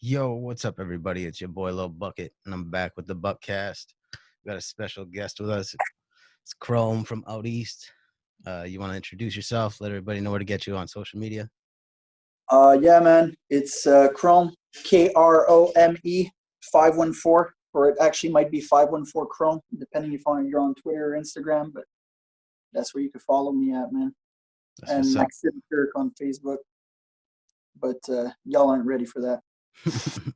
Yo, what's up, everybody? It's your boy Lil Bukkit, and I'm back with the Bukkast. We got a special guest with us. It's Krome from out east. You want to introduce yourself? Let everybody know where to get you on social media. Yeah, man. It's Krome, Krome 514, or it actually might be 514 Krome, depending if you're on Twitter or Instagram. But that's where you can follow me at, man. That's And what's up. Max Kirk on Facebook. But y'all aren't ready for that. people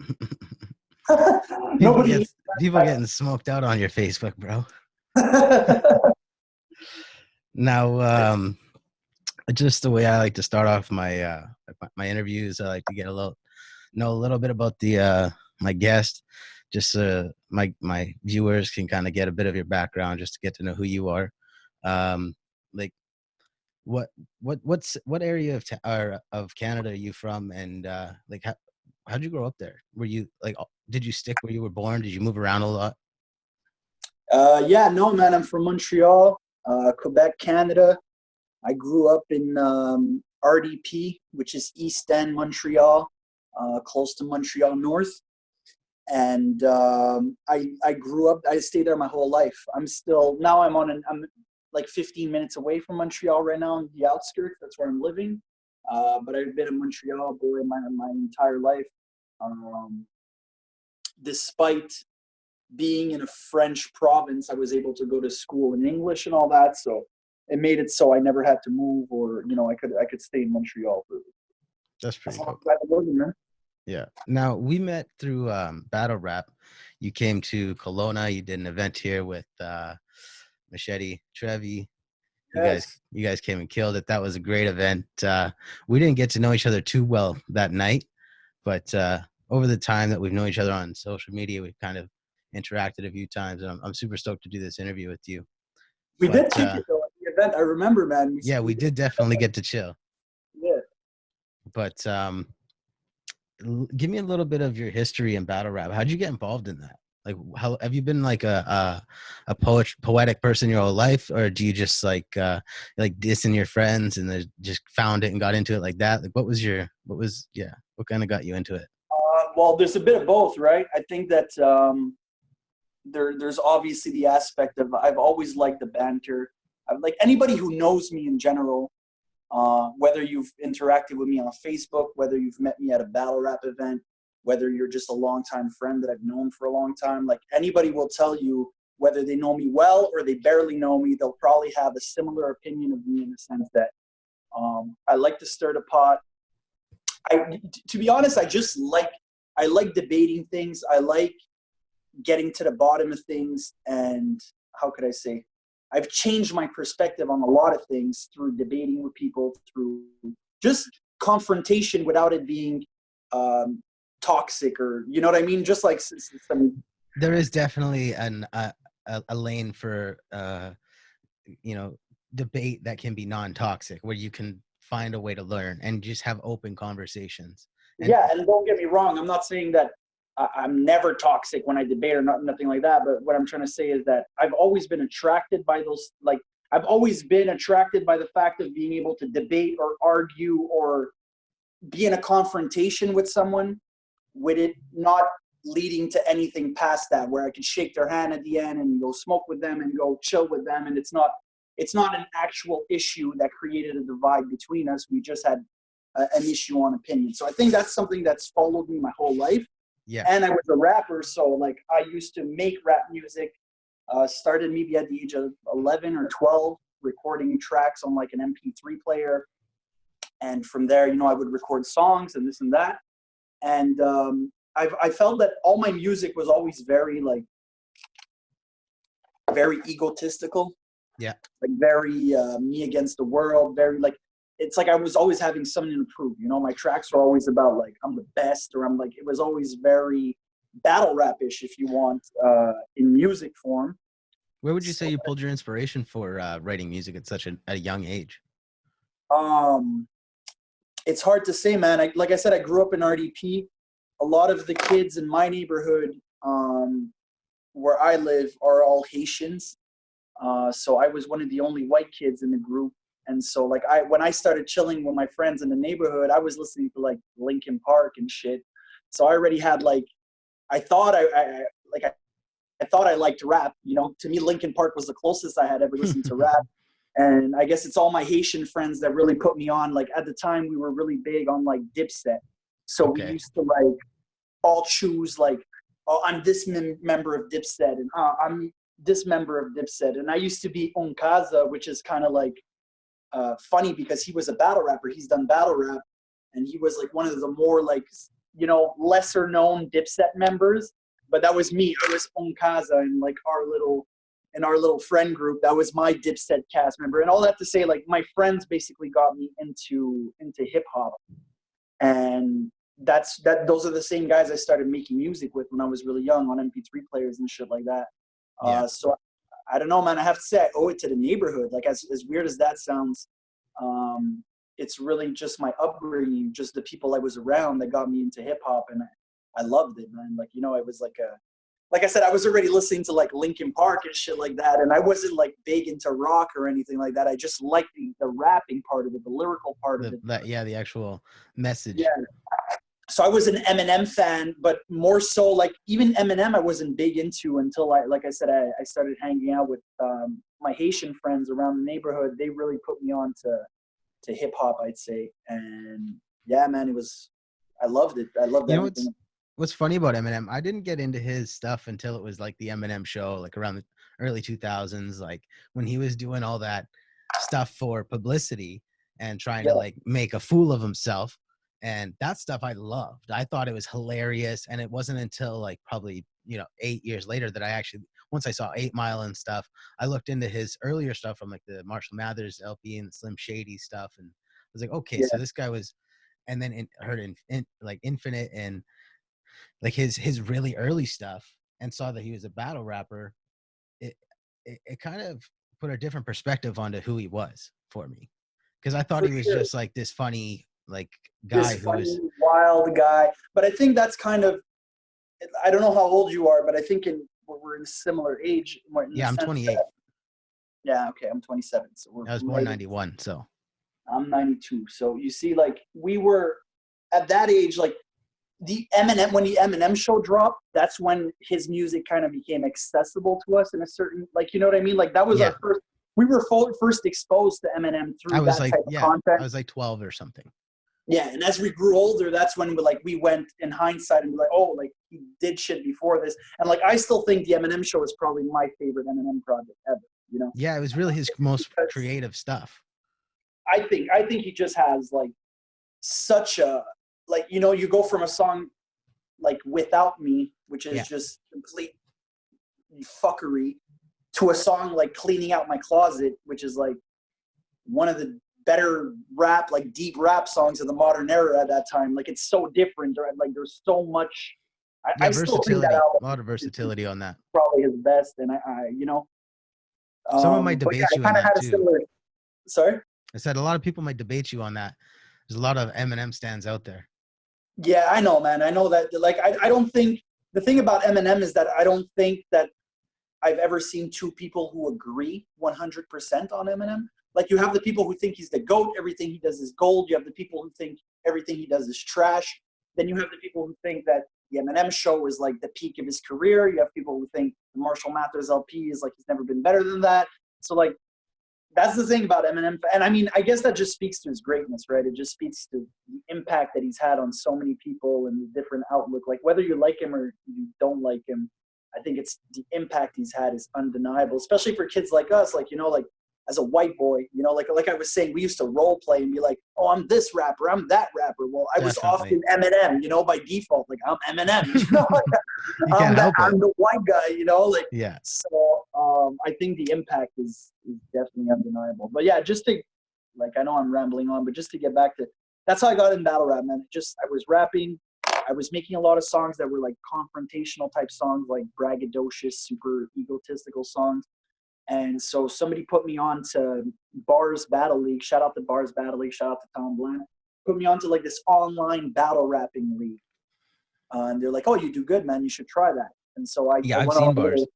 Nobody get needs people getting smoked out on your Facebook, bro. that. Now, just the way I like to start off my interviews, I like to get know a little bit about the my guest, just so my viewers can kind of get a bit of your background, just to get to know who you are. Like what area of Canada are you from, and like how'd you grow up there? Were you like did you stick where you were born? Did you move around a lot? Yeah, no, man. I'm from Montreal, Quebec, Canada. I grew up in RDP, which is East End, Montreal, close to Montreal North. And I grew up. I stayed there my whole life. I'm like 15 minutes away from Montreal right now, on the outskirts. That's where I'm living. But I've been a Montreal boy my entire life. Um, Despite being in a French province, I was able to go to school in English and all that. So it made it so I never had to move, or I could stay in Montreal. That's That's pretty how I'm cool. glad I'm living, man. Yeah. Now we met through battle rap. You came to Kelowna. You did an event here with Machete Trevi. You guys Yes. you guys came and killed it. That was a great event. We didn't get to know each other too well that night, but over the time that we've known each other on social media, we've kind of interacted a few times, and I'm super stoked to do this interview with you. We But did kick it though at the event. I remember, man. yeah, we We did. did definitely get to chill. Yeah. But give me a little bit of your history in battle rap. How'd you get involved in that? Like, how have you been like a poetic person your whole life, or do you just like dissing your friends and then just found it and got into it like that? Like, what kind of got you into it? Well, there's a bit of both, right? I think that there's obviously the aspect of I've always liked the banter. I've, like anybody who knows me in general, whether you've interacted with me on Facebook, whether you've met me at a battle rap event, whether you're just a longtime friend that I've known for a long time, like anybody will tell you, whether they know me well or they barely know me, they'll probably have a similar opinion of me in the sense that I like to stir the pot. To be honest, I like debating things. I like getting to the bottom of things, and how could I say? I've changed my perspective on a lot of things through debating with people, through just confrontation without it being toxic, or you know what I mean. Just like some, There is definitely a lane for you know debate that can be non-toxic, where you can find a way to learn and just have open conversations. And yeah. And don't get me wrong, I'm not saying that I'm never toxic when I debate or nothing like that. But what I'm trying to say is that I've always been attracted by those, like, I've always been attracted by the fact of being able to debate or argue or be in a confrontation with someone, with it not leading to anything past that, where I could shake their hand at the end and go smoke with them and go chill with them. And it's not an actual issue that created a divide between us. We just had an issue on opinion. So I think that's something that's followed me my whole life. yeah, And I was a rapper, so like I used to make rap music. Started maybe at the age of 11 or 12, recording tracks on like an MP3 player, and from there, I would record songs and this and that. And I felt that all my music was always very like very egotistical, yeah. like very me against the world, very like it's like I was always having something to prove. My tracks were always about like I'm the best, or I'm like it was always very battle rap-ish, if you want, in music form. Where would you say So, you pulled your inspiration for writing music at a young age? um, it's hard to say, man. Like I said, I grew up in RDP. A lot of the kids in my neighborhood, where I live, are all Haitians. So I was one of the only white kids in the group. And so like when I started chilling with my friends in the neighborhood, I was listening to like Linkin Park and shit. So I already had like, I thought I thought I liked rap. You know, to me, Linkin Park was the closest I had ever listened to rap. And I guess it's all my Haitian friends that really put me on. Like at the time, we were really big on like Dipset. So we Okay. used to like all choose like, oh, I'm this member of Dipset, and I'm this member of Dipset. And I used to be Onkaza, which is kind of like funny because he was a battle rapper. He's done battle rap, and he was like one of the more like, you know, lesser known Dipset members. But that was me. I was Onkaza in like our little friend group. That was my Dipset cast member. And all that to say, like my friends basically got me into hip hop, and those are the same guys I started making music with when I was really young on MP3 players and shit like that. Yeah. So I don't know, man. I have to say I owe it to the neighborhood. Like as weird as that sounds, it's really just my upbringing, just the people I was around that got me into hip hop, and I loved it, man. Like, you know, I was like I said, I was already listening to like Linkin Park and shit like that, and I wasn't like big into rock or anything like that. I just liked the rapping part of it, the lyrical part of it. The actual message. Yeah. So I was an Eminem fan, but more so like even Eminem I wasn't big into until like I said, I started hanging out with my Haitian friends around the neighborhood. They really put me on to hip hop, I'd say. And yeah, man, I loved it. I loved You know everything. what's funny about Eminem? I didn't get into his stuff until it was like the Eminem show, like around the early 2000s, like when he was doing all that stuff for publicity and trying to like make a fool of himself. And that stuff I loved. I thought it was hilarious. And it wasn't until like probably, 8 years later that I actually, once I saw 8 Mile and stuff, I looked into his earlier stuff from like the Marshall Mathers LP and the Slim Shady stuff. And I was like, okay, so this guy was, and then heard like Infinite and like his really early stuff, and saw that he was a battle rapper. It kind of put a different perspective onto who he was for me, because I thought For he was sure. just like this funny like guy This who funny, was wild guy. But I think that's kind of, I don't know how old you are, but I think we're in a similar age in the yeah, I'm sense 28. that, yeah, okay, I'm 27, so we're I was born right. 91, so I'm 92. So you see, like we were at that age, like when the Eminem show dropped, that's when his music kind of became accessible to us in a certain, like, you know what I mean? Like that was yeah, our first, we were first exposed to Eminem I through was that like, type of content. I was like 12 or something. Yeah, and as we grew older, that's when we went in hindsight and be like, oh, like he did shit before this, and like I still think the Eminem show is probably my favorite Eminem project ever. You know, Yeah, it was really his most because creative stuff. I think he just has like such a, like, you know, you go from a song like Without Me, which is Yeah, just complete fuckery, to a song like Cleaning Out My Closet, which is like one of the better rap, like deep rap songs of the modern era at that time. Like it's so different. Like there's so much. yeah, I still think that versatility, a album lot of versatility on that. probably his best, and I you know, Someone might but yeah, debate I you on kind of that had a too. similar. Sorry. I said a lot of people might debate you on that. There's a lot of Eminem stands out there. Yeah, I know, man. I know that. Like, I don't think the thing about Eminem is that I don't think that I've ever seen two people who agree 100% on Eminem. Like, you have the people who think he's the GOAT, everything he does is gold. You have the people who think everything he does is trash. Then you have the people who think that the Eminem show is like the peak of his career. You have people who think the Marshall Mathers LP is like he's never been better than that. So, like, that's the thing about Eminem. And I mean, I guess that just speaks to his greatness, right? It just speaks to the impact that he's had on so many people and the different outlook. Like, whether you like him or you don't like him, I think it's the impact he's had is undeniable, especially for kids like us. Like, you know, like as a white boy, you know, like I was saying, we used to role play and be like, oh, I'm this rapper, I'm that rapper. Well, I was Definitely. often Eminem, you know, by default. Like, I'm Eminem, you know, You can't help it. I'm the white guy, you know, like. Yeah. So I think the impact is definitely undeniable. But yeah, just to, like, I know I'm rambling on, but just to get back to, that's how I got in battle rap, man. I was rapping. I was making a lot of songs that were like confrontational type songs, like braggadocious, super egotistical songs. And so somebody put me on to Bars Battle League. Shout out to Bars Battle League. Shout out to Tom Blank. Put me on to like this online battle rapping league. And they're like, oh, you do good, man. You should try that. And so I Yeah, I've went on seen a little. Bars.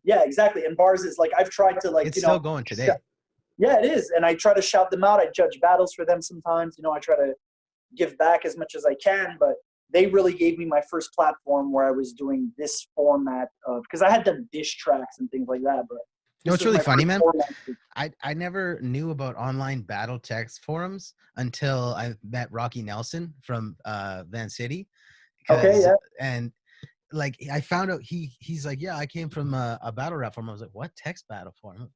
Yeah, exactly. And Bars is like, I've tried to, like, It's you still know. going today. Yeah, it is. And I try to shout them out. I judge battles for them sometimes. You know, I try to give back as much as I can. But they really gave me my first platform where I was doing this format of, because I had done diss tracks and things like that, but You know, this it's was really my funny, first man. format. I never knew about online battle text forums until I met Rocky Nelson from Van City, Okay, because yeah. and like I found out he's like, yeah, I came from a battle rap forum. I was like, what, text battle forum?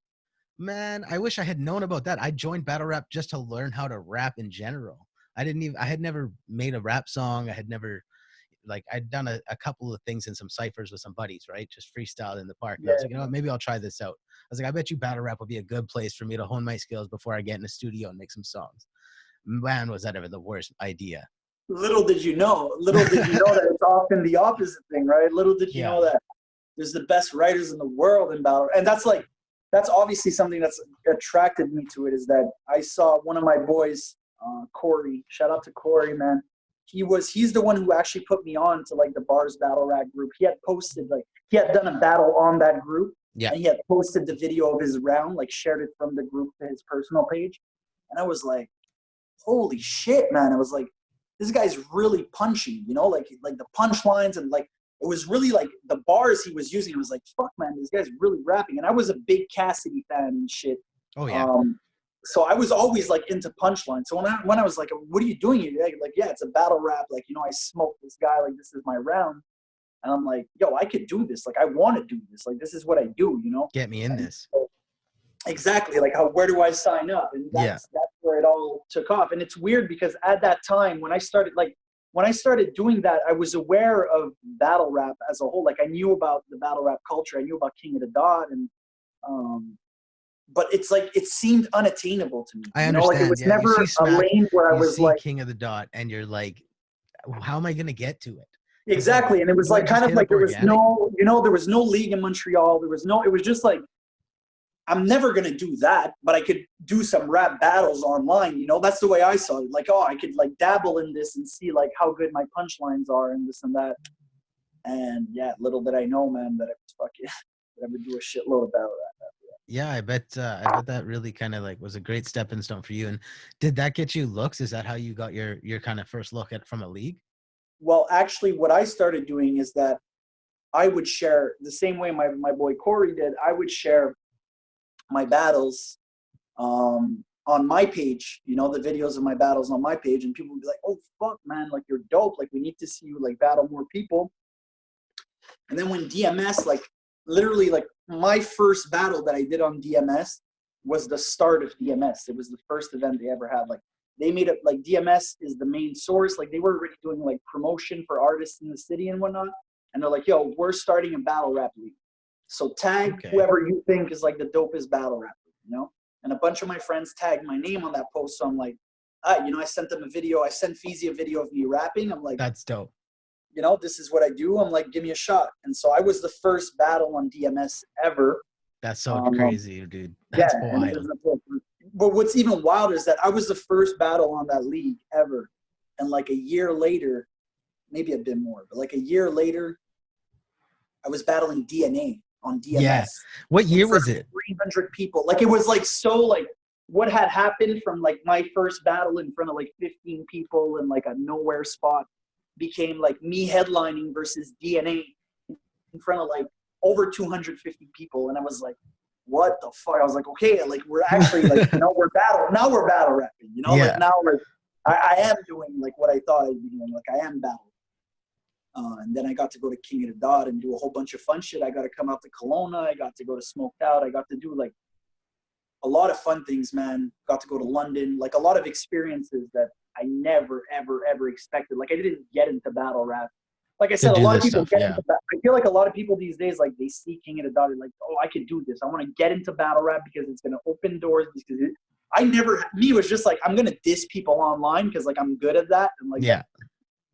Man, I wish I had known about that. I joined battle rap just to learn how to rap in general. I had never made a rap song. I had never, like, I'd done a couple of things in some ciphers with some buddies, right? Just freestyle in the park. And I was like, you know what, maybe I'll try this out. I was like, I bet you battle rap would be a good place for me to hone my skills before I get in the studio and make some songs. Man, was that ever the worst idea. Little did you know that it's often the opposite thing, right? Little did you Yeah. know that there's the best writers in the world in battle. And that's obviously something that's attracted me to it, is that I saw one of my boys, Corey, shout out to Corey, man. He's the one who actually put me on to like the Bars Battle Rap group. He had posted, like, he had done a battle on that group, Yeah. and he had posted the video of his round, like shared it from the group to his personal page. And I was like, holy shit, man. I was like, this guy's really punchy, you know, like the punchlines, and like it was really like the bars he was using. I was like, fuck, man, this guy's really rapping. And I was a big Cassidy fan and shit. Oh yeah. So I was always like into punchlines. So when I was like, what are you doing here? Like, yeah, it's a battle rap. Like, you know, I smoked this guy. Like, this is my round. And I'm like, yo, I could do this. Like, I want to do this. Like, this is what I do, you know? Get me in this. So, exactly. Like, where do I sign up? And that's where it all took off. And it's weird because at that time, when I started doing that, I was aware of battle rap as a whole. Like, I knew about the battle rap culture. I knew about King of the Dot, and but it's like it seemed unattainable to me. I understand. Like, it was never a lane where I was like King of the Dot, and you're like, how am I gonna get to it? Exactly. And it was like kind of like there was no, you know, there was no league in Montreal. There was no, it was just like, I'm never going to do that, but I could do some rap battles online. You know, that's the way I saw it. Like, oh, I could like dabble in this and see like how good my punchlines are and this and that. And yeah, little did I know, man, that I was fucking, that I would do a shitload of battle rap. Yeah, I bet that really kind of like was a great stepping stone for you. And did that get you looks? Is that how you got your kind of first look at from a league? Well, actually, what I started doing is that I would share the same way my boy Corey did. I would share my battles on my page, you know, the videos of my battles on my page, and people would be like, oh, fuck, man, like, you're dope. Like, we need to see you, like, battle more people. And then when DMS, like, literally, like, my first battle that I did on DMS was the start of DMS. It was the first event they ever had. Like, they made it, like, DMS is the main source. Like, they were already doing, like, promotion for artists in the city and whatnot. And they're like, yo, we're starting a battle rap league. So tag whoever you think is, like, the dopest battle rapper, you know? And a bunch of my friends tagged my name on that post. So I'm like, you know, I sent them a video. I sent Feezy a video of me rapping. I'm like, that's dope. You know, this is what I do. I'm like, give me a shot. And so I was the first battle on DMS ever. That's so crazy, dude. That's wild. But what's even wilder is that I was the first battle on that league ever. And like a year later, maybe a bit more, but like a year later, I was battling DNA on DMS. Yeah. What year was it? 300 people. Like, it was like so like what had happened from like my first battle in front of like 15 people in like a nowhere spot became like me headlining versus DNA in front of like over 250 people. And I was like, what the fuck? I was like, okay, like, we're actually like, you know, we're battle rapping, you know, like now I am doing like what I thought I'd be doing. Like, I am battle. And then I got to go to King of the Dot and do a whole bunch of fun shit. I got to come out to Kelowna. I got to go to Smoked Out. I got to do like a lot of fun things, man. Got to go to London. Like, a lot of experiences that I never, ever, ever expected. Like, I didn't get into battle rap. Like I said, a lot of people get into I feel like a lot of people these days, like, they see King of the Dot and like, oh, I could do this. I want to get into battle rap because it's going to open doors. Because it was just like, I'm going to diss people online because like I'm good at that. And like,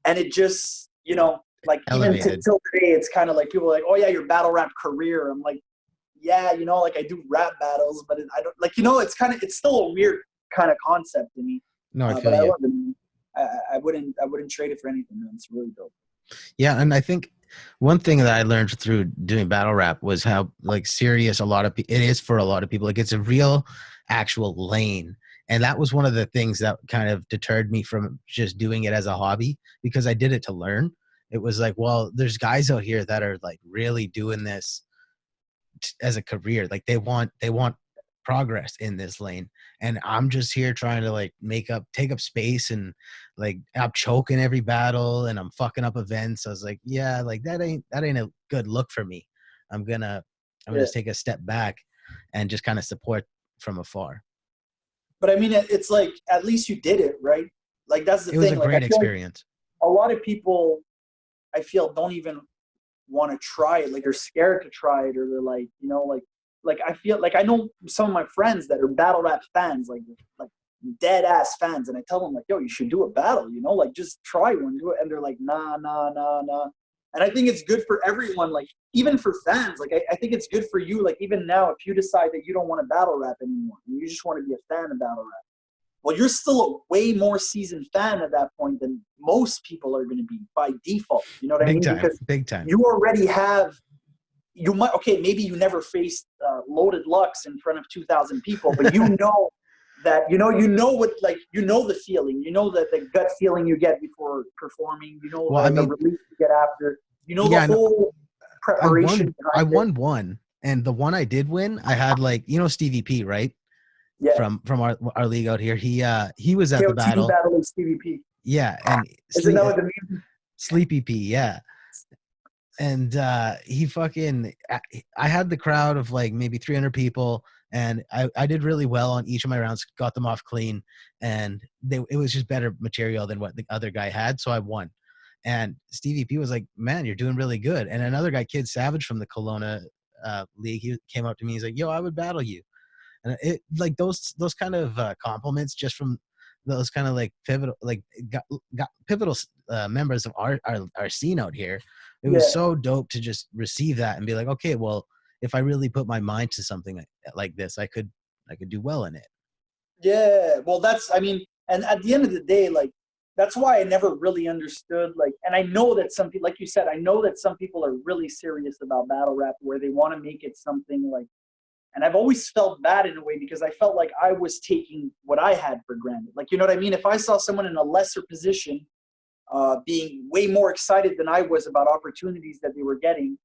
and it just, you know, like elevated. Even till today, it's kind of like people are like, oh yeah, your battle rap career. I'm like, yeah, you know, like I do rap battles, but I don't like, you know, it's still a weird kind of concept to me. No, I but I love it. I wouldn't trade it for anything, man. It's really dope. Yeah, and I think one thing that I learned through doing battle rap was how like serious it is for a lot of people. Like, it's a real, actual lane, And that was one of the things that kind of deterred me from just doing it as a hobby, because I did it to learn. It was like, well, there's guys out here that are like really doing this as a career. Like they want progress in this lane, and I'm just here trying to like take up space, and like I'm choking every battle and I'm fucking up events. I was like, yeah, like that ain't a good look for me. I'm gonna Yeah. just take a step back and just kind of support from afar. But I mean, it's like at least you did it, right? Like that's the It was a thing. Like I great feel like experience. a lot of people, I feel, don't even want to try it. Like they're scared to try it, or they're like, like I feel like I know some of my friends that are battle rap fans, like dead ass fans, and I tell them like, yo, you should do a battle, like just try one, do it, and they're like, nah, nah, nah, nah. And I think it's good for everyone, like even for fans. Like I think it's good for you. Like even now, if you decide that you don't want to battle rap anymore, and you just want to be a fan of battle rap, well, you're still a way more seasoned fan at that point than most people are going to be by default. You know what I Big mean? time, Because big time. you already have, you might, okay, maybe you never faced Loaded Lux in front of 2,000 people, but you know that, what, like, the feeling, that the gut feeling you get before performing, Well, I the mean, release you get after, the yeah, no, whole I preparation won. I behind it. won one, and the one I did win, I had like Stevie P, right? Yeah. From our league out here. He was at the KOTV battle. battle is TVP. Yeah, and Isn't that what the music? Sleepy P, yeah. And he fucking I had the crowd of like maybe 300 people, and I did really well on each of my rounds, got them off clean, and it was just better material than what the other guy had, so I won. And Stevie P was like, man, you're doing really good. And another guy, Kid Savage from the Kelowna league, he came up to me, he's like, yo, I would battle you. And it like those kind of compliments just from those kind of like pivotal, like got pivotal members of our scene out here. It was Yeah. so dope to just receive that and be like, okay, well, if I really put my mind to something like this, I could do well in it. Yeah, well, I mean, and at the end of the day, like, that's why I never really understood, like, and I know that some people, like you said, I know that some people are really serious about battle rap where they want to make it something like, and I've always felt bad in a way because I felt like I was taking what I had for granted. Like, you know what I mean? If I saw someone in a lesser position being way more excited than I was about opportunities that they were getting,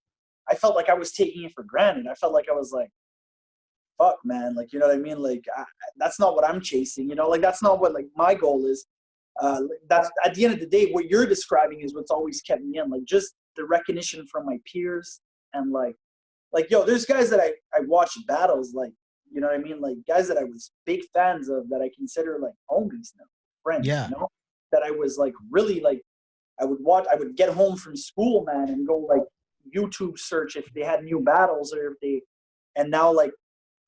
I felt like I was taking it for granted. I felt like I was like, fuck, man, like, you know what I mean? Like that's not what I'm chasing, like that's not what like my goal is. That's at the end of the day, what you're describing is what's always kept me in, like just the recognition from my peers. And like yo, there's guys that I watch battles, like, you know what I mean, like guys that I was big fans of that I consider like homies now, friends, Yeah, that I was like really like, I would get home from school, man, and go like YouTube search if they had new battles, or if they, and now like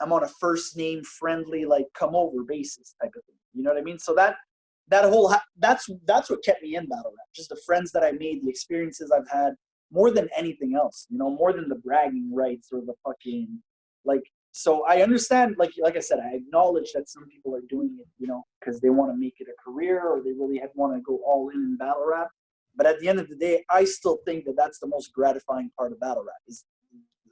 I'm on a first name friendly, like come over basis type of thing. You know what I mean? So that's what kept me in battle rap. Just the friends that I made, the experiences I've had, more than anything else. More than the bragging rights or the fucking like. So I understand, like I said, I acknowledge that some people are doing it, because they want to make it a career, or they really want to go all in battle rap. But at the end of the day, I still think that that's the most gratifying part of battle rap, is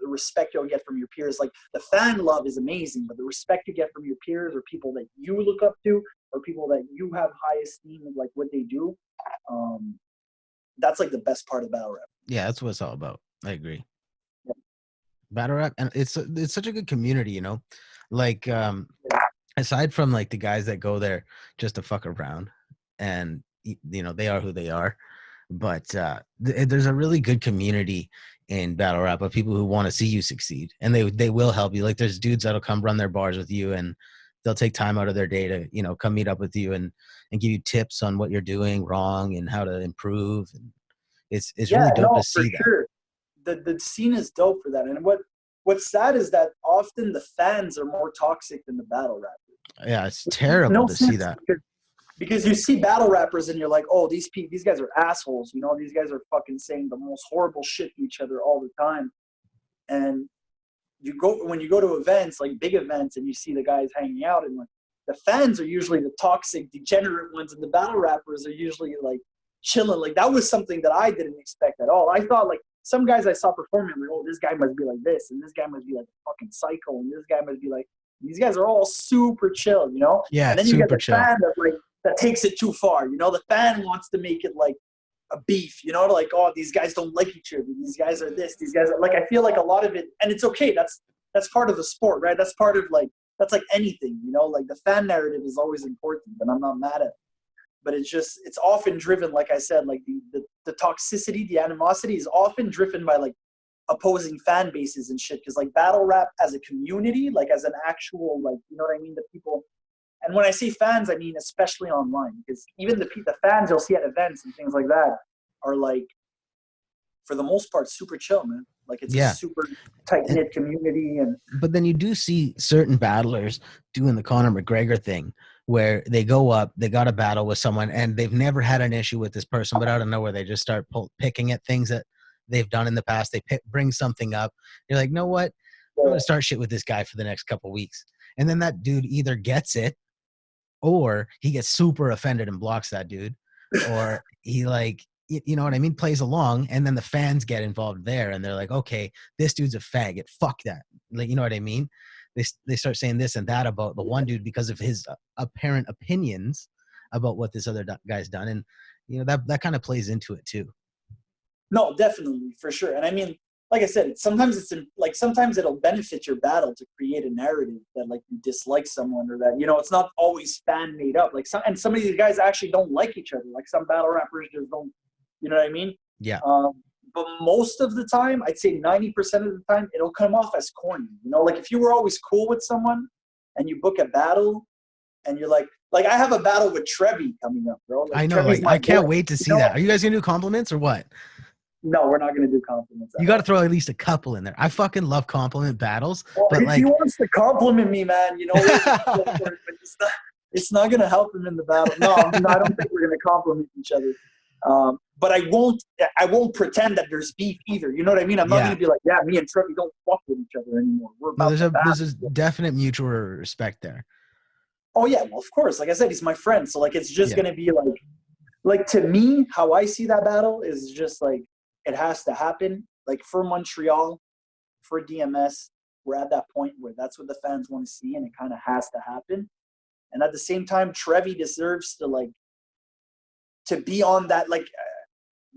the respect you'll get from your peers. Like the fan love is amazing, but the respect you get from your peers, or people that you look up to, or people that you have high esteem of like what they do, that's like the best part of battle rap. yeah, that's what it's all about. I agree. Yeah. Battle rap, and it's such a good community, like aside from like the guys that go there just to fuck around, and they are who they are, but there's a really good community in battle rap of people who want to see you succeed, and they will help you. Like there's dudes that'll come run their bars with you, and they'll take time out of their day to come meet up with you and give you tips on what you're doing wrong and how to improve. And it's Yeah, really dope to no, for see that. sure. The scene is dope for that. And what's sad is that often the fans are more toxic than the battle rappers. Yeah, it's No terrible to see sense, that. because you see battle rappers and you're like, oh, these guys are assholes. These guys are fucking saying the most horrible shit to each other all the time. And when you go to events, like big events, and you see the guys hanging out, and like the fans are usually the toxic, degenerate ones, and the battle rappers are usually like chilling. Like that was something that I didn't expect at all. I thought like some guys I saw performing, like, oh, this guy must be like this, and this guy must be like a fucking psycho, and this guy must be like, These guys are all super chill, you know? Yeah, And then you get super the chill. fan that takes it too far, you know? The fan wants to make it like a beef, you know, like, oh, these guys don't like each other. These guys are this, these guys are like, I feel like a lot of it, and it's okay. That's part of the sport, right? That's part of like, that's like anything, you know, like the fan narrative is always important, and I'm not mad at it. But it's often driven, like I said, like the toxicity, the animosity is often driven by like opposing fan bases and shit. Cause like battle rap as a community, like as an actual, like, you know what I mean? The people, and when I say fans, I mean especially online, because even the fans you'll see at events and things like that are like, for the most part, super chill, man. Like it's a Yeah. super tight And, knit community, and but then you do see certain battlers doing the Conor McGregor thing where they go up, they got a battle with someone, and they've never had an issue with this person, but out of nowhere they just start picking at things that they've done in the past. They bring something up. You're like, know what? I'm going to start shit with this guy for the next couple weeks. And then that dude either gets it or he gets super offended and blocks that dude, or he like, you know what I mean, plays along, and then the fans get involved there, and they're like, okay, this dude's a faggot, fuck that, like, you know what I mean? They start saying this and that about the one dude because of his apparent opinions about what this other guy's done, and you know that kind of plays into it too. no, definitely, for sure. And I mean, like I said, sometimes it'll benefit your battle to create a narrative that like you dislike someone, or that, you know, it's not always fan made up. Like some of these guys actually don't like each other. Like some battle rappers just don't, you know what I mean? Yeah. But most of the time, I'd say 90% of the time, it'll come off as corny. You know, like if you were always cool with someone and you book a battle and you're like I have a battle with Trevi coming up, bro. Like I know, Trevi's like my I can't boy. wait to You see know? that. Are you guys gonna do compliments or what? No, we're not gonna do compliments You at got to all. throw at least a couple in there. I fucking love compliment battles, Well, but if he like wants to compliment me, man, you know, we'll go for it, but it's not gonna help him in the battle. No, I mean, I don't think we're gonna compliment each other. But I won't pretend that there's beef either. You know what I mean? I'm not yeah. gonna be like, yeah, me and Trevi don't fuck with each other anymore. We're No, about to there's a battle. definite mutual respect there. Oh yeah, well of course. Like I said, he's my friend, so like it's just Yeah. gonna be like to me, how I see that battle is just like it has to happen. Like for Montreal, for DMS, we're at that point where that's what the fans want to see, and it kind of has to happen. And at the same time, Trevi deserves to be on that. Like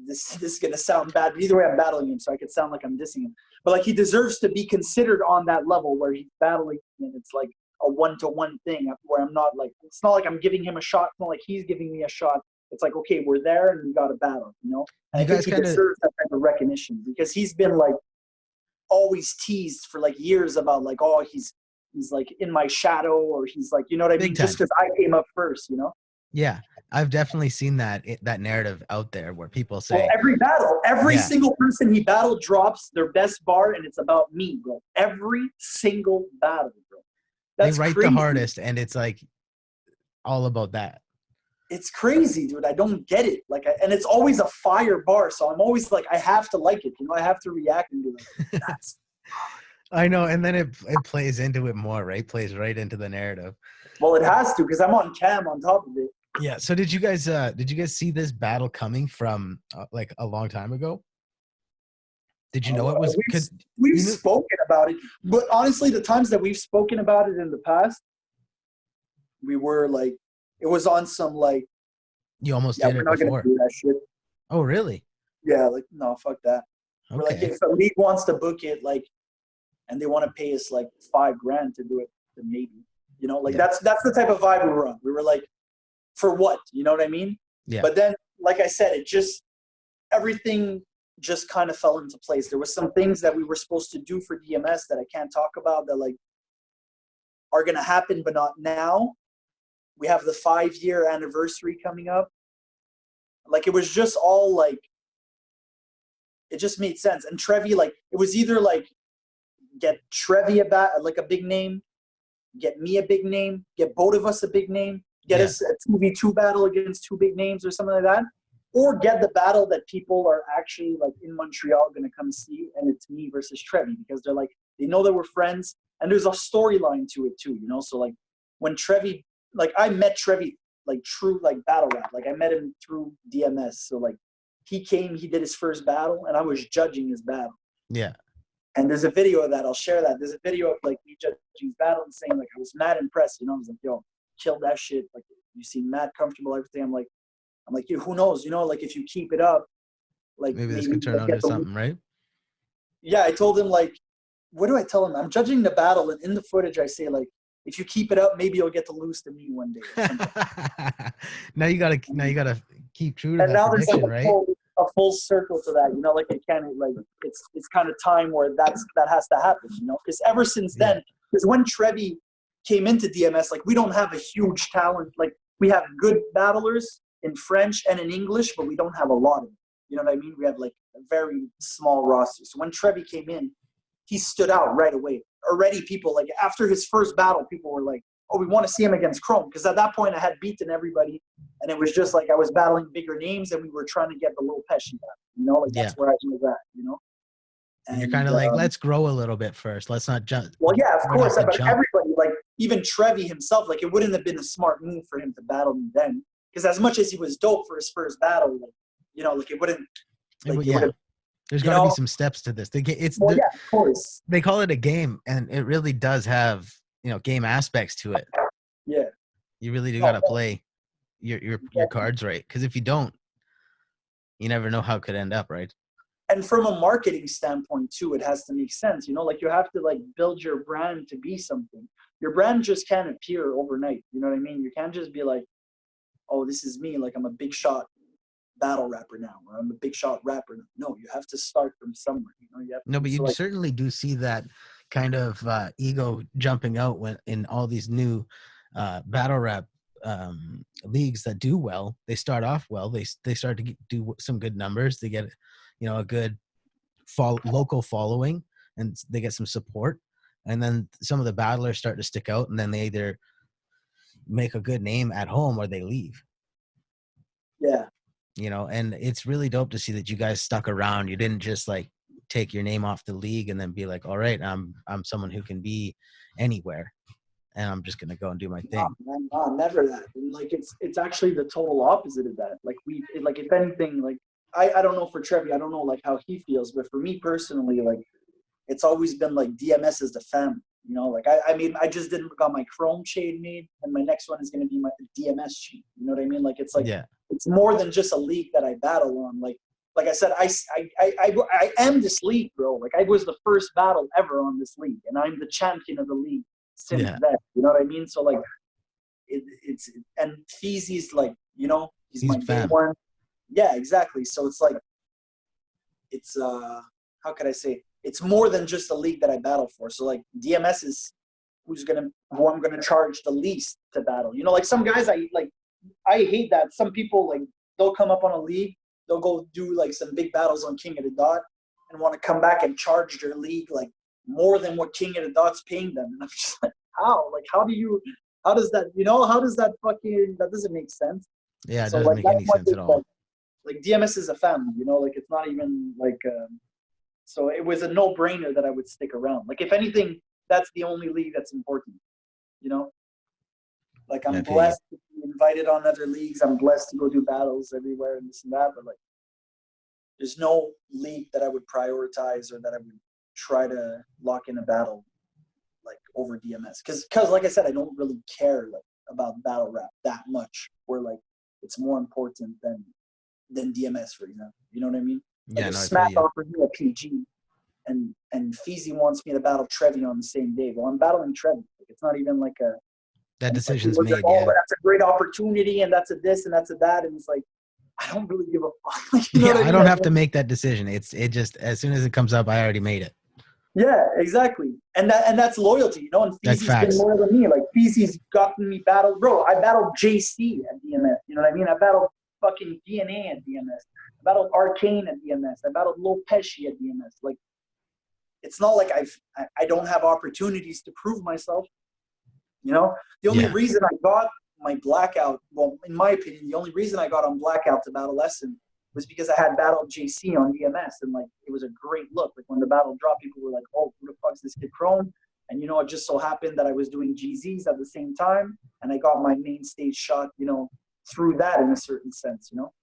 this is gonna sound bad, but either way, I'm battling him, so I could sound like I'm dissing him. But like he deserves to be considered on that level where he's battling, and it's like a one-to-one thing where I'm not like, it's not like I'm giving him a shot. It's not like he's giving me a shot. It's like, okay, we're there and we got a battle, you know. And You I think guys he kind of deserves that type of recognition because he's been like always teased for like years about like, oh, he's like in my shadow, or he's like, you know what I big mean, just time. because I came up first, you know. Yeah, I've definitely seen that narrative out there where people Well, say, every battle, every yeah, single person he battled drops their best bar, and it's about me, bro. Every single battle, bro. they That's write the crazy. hardest, and it's like all about that. It's crazy, dude. I don't get it. Like, and it's always a fire bar, so I'm always like, I have to like it. You know, I have to react and be like, that's. I know, and then it plays into it more, right? Plays right into the narrative. Well, it has to because I'm on cam on top of it. Yeah. So did you guys see this battle coming from like a long time ago? Did you know it was? We've Could we've you knew spoken about it, but honestly, the times that we've spoken about it in the past, we were like, it was on some like, you almost yeah, did we're it not gonna before? do that shit. Oh, really? Yeah, like no, fuck that. We're like, Okay. if the league wants to book it, like, and they want to pay us like $5,000 to do it, then maybe, you know, like Yeah. that's the type of vibe we were on. We were like, for what? You know what I mean? Yeah. But then, like I said, everything just kind of fell into place. There was some things that we were supposed to do for DMS that I can't talk about that like are gonna happen, but not now. We have the 5-year anniversary coming up. Like it was just all like it just made sense. And Trevi, like it was either like get Trevi like a big name, get me a big name, get both of us a big name, get Yeah. us a 2v2 battle against two big names or something like that, or get the battle that people are actually like in Montreal going to come see, and it's me versus Trevi because they're like, they know that we're friends, and there's a storyline to it too, you know? So like when Trevi, like I met Trevi like true like battle rap, like I met him through DMS. So like he came, he did his first battle, and I was judging his battle. Yeah. And there's a video of that. I'll share that. There's a video of like me judging his battle and saying like I was mad impressed. You know, I was like, yo, kill that shit. Like you seem mad comfortable, everything. I'm like, you, who knows? You know, like if you keep it up, like Maybe this maybe could turn you'll into get the. something, right? Yeah, I told him like, what do I tell him? I'm judging the battle, and in the footage, I say like, if you keep it up, maybe you'll get to lose to me one day. Now you gotta keep true to And that now there's like prediction, right? a full circle to that. You know, like it can't like it's kind of time where that has to happen. You know, because ever since then, because when Trevi came into DMS, like we don't have a huge talent. Like we have good battlers in French and in English, but we don't have a lot of them. You know what I mean? We have like a very small roster. So when Trevi came in, he stood out right away. Already people like after his first battle, people were like, oh, we want to see him against Krome. Because at that point I had beaten everybody and it was just like I was battling bigger names and we were trying to get the Lil Pesci battle. You know, like that's where I was at, you know? And you're kind of like, let's grow a little bit first. Let's not jump. Well, yeah, of course. But everybody, like even Trevi himself, like it wouldn't have been a smart move for him to battle me then. Because as much as he was dope for his first battle, like, you know, like it wouldn't. Like, there's got to be some steps to this. Of course. They call it a game, and it really does have, you know, game aspects to it. Yeah. You really do got to play your cards right, because if you don't, you never know how it could end up, right? And from a marketing standpoint too, it has to make sense. You know, like you have to like build your brand to be something. Your brand just can't appear overnight. You know what I mean? You can't just be like, oh, this is me. Like I'm a big shot battle rapper now, or I'm a big shot rapper. No, you have to start from somewhere. You know, you have to no, but you certainly do see that kind of ego jumping out when in all these new battle rap leagues that do well. They start off well. They start to do some good numbers. They get, you know, a good local following, and they get some support. And then some of the battlers start to stick out, and then they either make a good name at home or they leave. Yeah. You know, and it's really dope to see that you guys stuck around. You didn't just like take your name off the league and then be like, all right, I'm someone who can be anywhere and I'm just gonna go and do my thing. No, never that. And like it's actually the total opposite of that. Like like if anything, like I don't know for Trevi, I don't know like how he feels, but for me personally, like it's always been like DMS is the family. You know, like I mean, I just got my Krome chain made, and my next one is going to be my DMS chain. You know what I mean? Like it's like it's more than just a league that I battle on. Like I said, I am this league, bro. Like I was the first battle ever on this league, and I'm the champion of the league since then. You know what I mean? So like it's and Feezy's like, you know, he's my big one. Yeah, exactly. So it's like it's how could I say? It's more than just a league that I battle for. So like DMS is who I'm gonna charge the least to battle. You know, like some guys I hate that. Some people like they'll come up on a league, they'll go do like some big battles on King of the Dot and want to come back and charge their league like more than what King of the Dot's paying them. And I'm just like, how? Like how does that, you know, how does that that doesn't make sense. Yeah, it doesn't make any sense at all. Like DMS is a family, you know, like it's not even like so it was a no-brainer that I would stick around. Like if anything, that's the only league that's important, you know? Like I'm blessed to be invited on other leagues. I'm blessed to go do battles everywhere and this and that, but like there's no league that I would prioritize or that I would try to lock in a battle like over DMS. Cause like I said, I don't really care like about battle rap that much where like it's more important than DMS, for example. You know what I mean? Like if Smack offered me a PG and Feezy wants me to battle Trevi on the same day. Well, I'm battling Trevi. Like, it's not even like that decision's made. Like, oh, that's a great opportunity and that's a this and that's a that. And it's like, I don't really give a fuck. Like, you know what I mean? I don't have to make that decision. It just, as soon as it comes up, I already made it. Yeah, exactly. And that's loyalty, you know, and Feezy's been loyal to me. Like Feezy's gotten me battled. Bro, I battled JC at DMS. You know what I mean? I battled fucking DNA at DMS. I battled Arcane at DMS. I battled Lil Pesci at DMS. Like, it's not like I don't have opportunities to prove myself. You know, the only reason I got my blackout, well, in my opinion, the only reason I got on blackout to battle Lesson was because I had battled JC on DMS, and like it was a great look. Like when the battle dropped, people were like, "Oh, who the fuck's this kid Krome?" And you know, it just so happened that I was doing GZs at the same time, and I got my main stage shot, you know, through that in a certain sense, you know.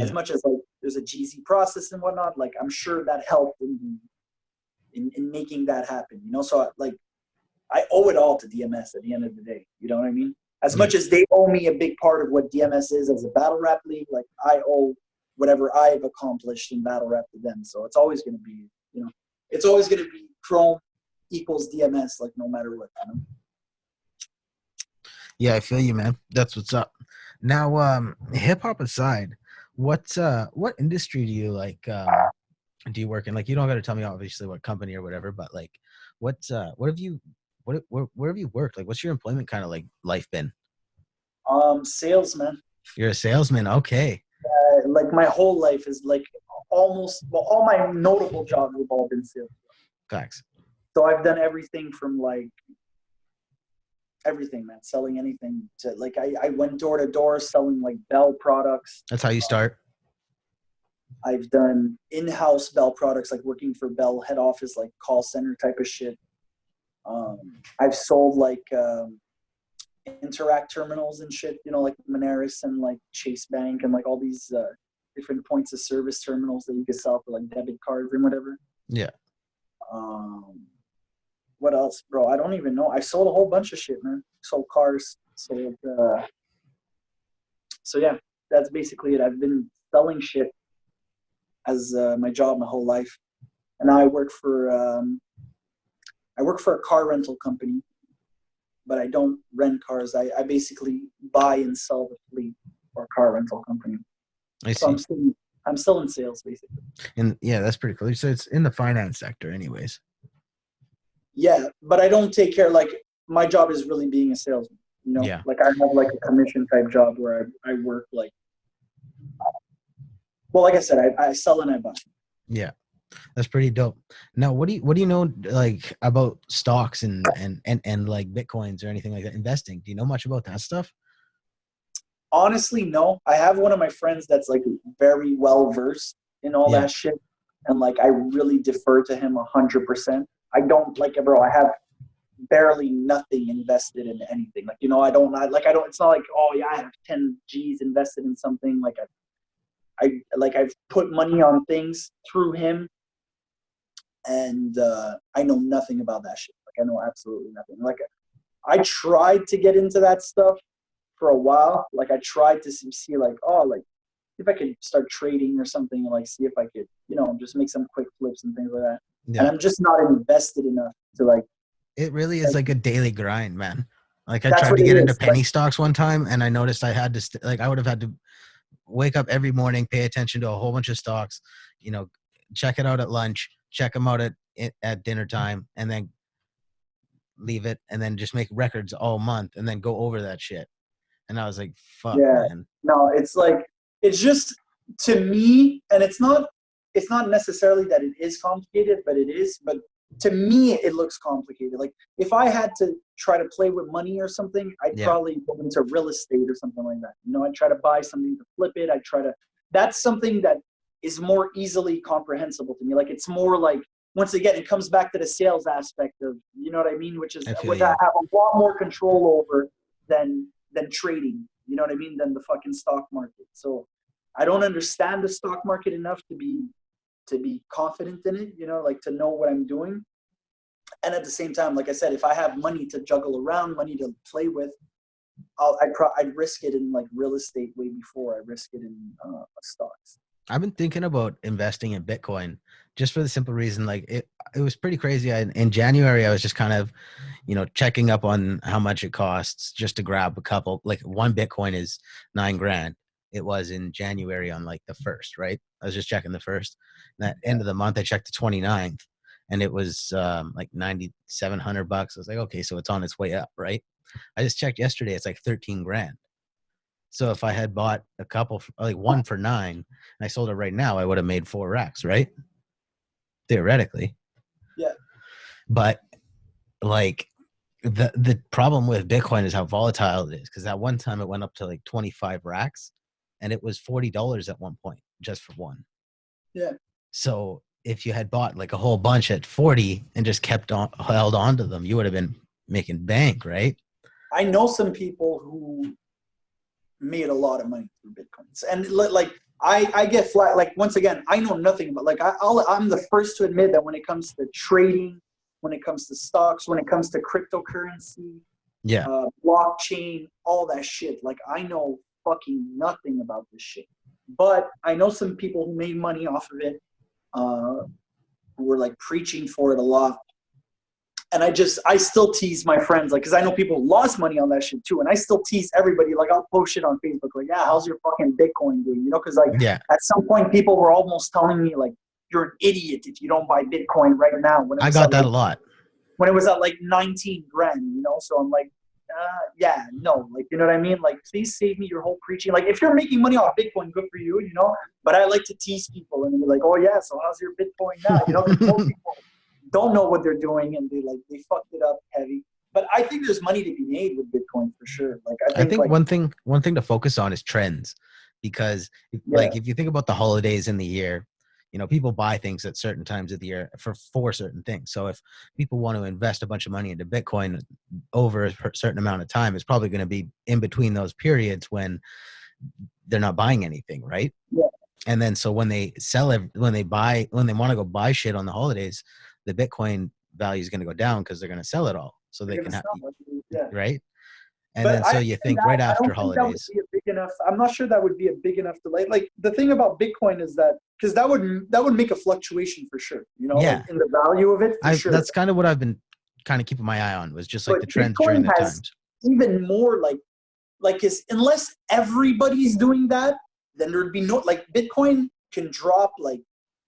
As much as like there's a GZ process and whatnot, like I'm sure that helped in in making that happen. So like I owe it all to DMS at the end of the day. You know what I mean? As Yeah. much as they owe me a big part of what DMS is as a battle rap league, like I owe whatever I've accomplished in battle rap to them. So it's always going to be, it's always going to be Krome equals DMS, like no matter what. Yeah, I feel you, man. That's what's up. Now, hip hop aside, what industry do you like? Do you work in? Like, you don't got to tell me obviously what company or whatever, but like, what have you, where have you worked? Like, what's your employment kind of like life been? Salesman. You're a salesman, okay? Like my whole life is like almost, well, all my notable jobs have all been sales. Facts. So I've done everything from like everything, man, selling anything to like I went door to door selling like Bell products. That's how you start. I've done in-house Bell products, like working for Bell head office, like call center type of shit. I've sold like Interact terminals and shit, like Moneris and like Chase Bank and like all these different points of service terminals that you could sell for like debit cards and whatever. Yeah. What else, bro? I don't even know. I sold a whole bunch of shit, man. Sold cars. Sold. So yeah, that's basically it. I've been selling shit as my job my whole life, and now I work for a car rental company, but I don't rent cars. I basically buy and sell the fleet for a car rental company. I see. So I'm still in sales basically. And yeah, that's pretty cool. So it's in the finance sector, anyways. Yeah, but I don't take care. Like my job is really being a salesman. Yeah. Like I have like a commission type job where I work like. Well, like I said, I sell and I buy. Yeah, that's pretty dope. Now, what do you know like about stocks and like Bitcoins or anything like that? Investing. Do you know much about that stuff? Honestly, no. I have one of my friends that's like very well versed in all that shit, and like I really defer to him 100%. I don't like it, bro. I have barely nothing invested in anything. Like I don't. It's not like, oh yeah, I have 10 G's invested in something. Like I've put money on things through him, and I know nothing about that shit. Like I know absolutely nothing. Like I tried to get into that stuff for a while. Like I tried to see like, oh, like if I could start trading or something, and like see if I could, just make some quick flips and things like that. Yeah. And I'm just not invested enough to like. It really is like a daily grind, man. Like I tried to get into penny stocks one time, and I noticed I had to I would have had to wake up every morning, pay attention to a whole bunch of stocks, check it out at lunch, check them out at dinner time, and then leave it, and then just make records all month, and then go over that shit. And I was like, fuck, man. No, it's just, to me, and it's not necessarily that it is complicated, but it is. But to me, it looks complicated. Like if I had to try to play with money or something, I'd probably go into real estate or something like that. I'd try to buy something to flip it. That's something that is more easily comprehensible to me. Like it's more like, once again, it comes back to the sales aspect of, you know what I mean? Which I have a lot more control over than trading, you know what I mean, than the fucking stock market. So I don't understand the stock market enough to be confident in it, like to know what I'm doing. And at the same time, like I said, if I have money to juggle around, money to play with, I'd risk it in like real estate way before I risk it in stocks. I've been thinking about investing in Bitcoin just for the simple reason, like it was pretty crazy. In January, I was just kind of, checking up on how much it costs just to grab a couple, like one Bitcoin is $9,000. It was in January on like the 1st, right? I was just checking the 1st. And at end of the month, I checked the 29th and it was like $9,700. I was like, okay, so it's on its way up, right? I just checked yesterday. It's like $13,000. So if I had bought a couple, like one for $9,000, and I sold it right now, I would have made 4 racks, right? Theoretically. Yeah. But like the problem with Bitcoin is how volatile it is. Because at one time it went up to like 25 racks, and it was $40 at one point just for one. Yeah. So if you had bought like a whole bunch at 40 and just held on to them, you would have been making bank, right? I know some people who made a lot of money through Bitcoins, and like I get flat. Like, once again, I know nothing about, like, I'm the first to admit that when it comes to trading, when it comes to stocks, when it comes to cryptocurrency, Yeah. blockchain, all that shit, like, I know fucking nothing about this shit. But I know some people who made money off of it, who were like preaching for it a lot. And I still tease my friends, like, because I know people lost money on that shit too. And I still tease everybody. Like, I'll post shit on Facebook, like, yeah, how's your fucking Bitcoin doing? You know, because, like, Yeah. at some point, people were almost telling me, like, you're an idiot if you don't buy Bitcoin right now. When it I was got at, that like, a lot. when it was at like 19 grand, you know? So I'm like, yeah, no, like, you know what I mean? Like, please save me your whole preaching. Like, if you're making money off Bitcoin, good for you, you know? But I like to tease people and be like, oh yeah, so how's your Bitcoin now? You know, because most people don't know what they're doing and they fucked it up heavy. But I think there's money to be made with Bitcoin for sure. Like, I think like, one thing to focus on is trends, because like, if you think about the holidays in the year, you know, people buy things at certain times of the year for certain things. So if people want to invest a bunch of money into Bitcoin over a certain amount of time, it's probably going to be in between those periods when they're not buying anything, right? yeah, And then so when they when they want to go buy shit on the holidays, the Bitcoin value is going to go down because they're going to sell it all so they're they gonna can have, stop. Yeah. right? And But then so you think right I after don't think that would holidays. be a big enough. I'm not sure that would be a big enough delay. Like, the thing about Bitcoin is that, because that would make a fluctuation for sure. You know, Yeah. like, in the value of it for sure. That's kind of what I've been kind of keeping my eye on, was just like But the trends during Bitcoin the has times. even more is, unless everybody's doing that, then there'd be no, like, Bitcoin can drop, like,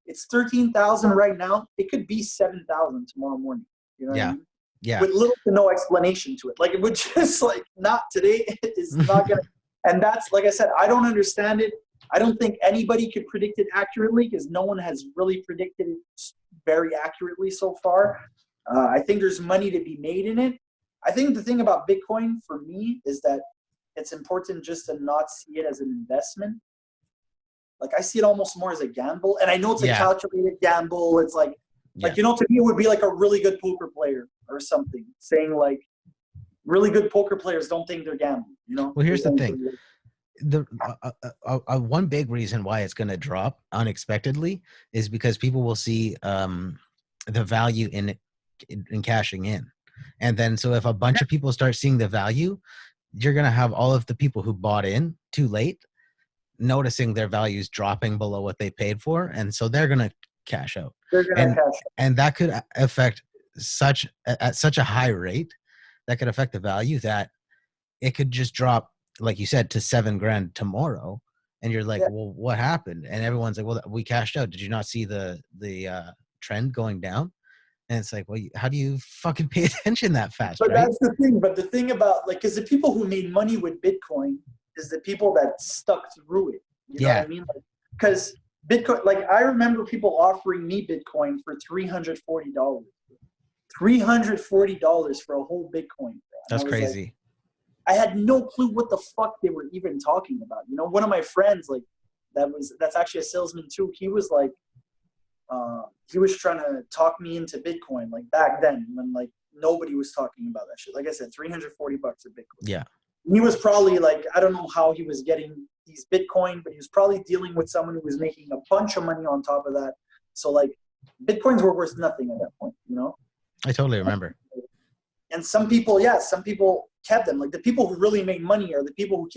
it's 13,000 right now. It could be 7,000 tomorrow morning. You know what I Yeah. mean? Yeah. With little to no explanation to it. Like, it would just, like, not today. It is not gonna. And that's, like I said, I don't understand it. I don't think anybody could predict it accurately, because no one has really predicted it very accurately so far. I think there's money to be made in it. I think the thing about Bitcoin for me is that it's important just to not see it as an investment. Like, I see it almost more as a gamble. And I know it's a calculated gamble. It's like, you know, to me, it would be like a really good poker player or something saying, like, really good poker players don't think they're gambling, you know? Well, here's the thing. The one big reason why it's going to drop unexpectedly is because people will see the value in cashing in. And then so if a bunch of people start seeing the value, you're going to have all of the people who bought in too late noticing their values dropping below what they paid for, and so they're going to cash out. And that could affect at such a high rate, that could affect the value that it could just drop, like you said, to 7 grand tomorrow. And you're like, well, what happened? And everyone's like, well, we cashed out. Did you not see the trend going down? And it's like, well, how do you fucking pay attention that fast? But right? That's the thing. But the thing about, like, because the people who made money with Bitcoin is the people that stuck through it. You know what I mean? Because Bitcoin, like, I remember people offering me Bitcoin for $340. $340 for a whole Bitcoin. That's crazy. Like, I had no clue what the fuck they were even talking about. You know, one of my friends, like, that's actually a salesman too. He was like, he was trying to talk me into Bitcoin, like, back then when, like, nobody was talking about that shit. Like I said, $340 a Bitcoin. Yeah. He was probably like, I don't know how he was getting these Bitcoin, but he was probably dealing with someone who was making a bunch of money on top of that. So, like, Bitcoins were worth nothing at that point, you know? I totally remember. And some people kept them. Like, the people who really made money are the people who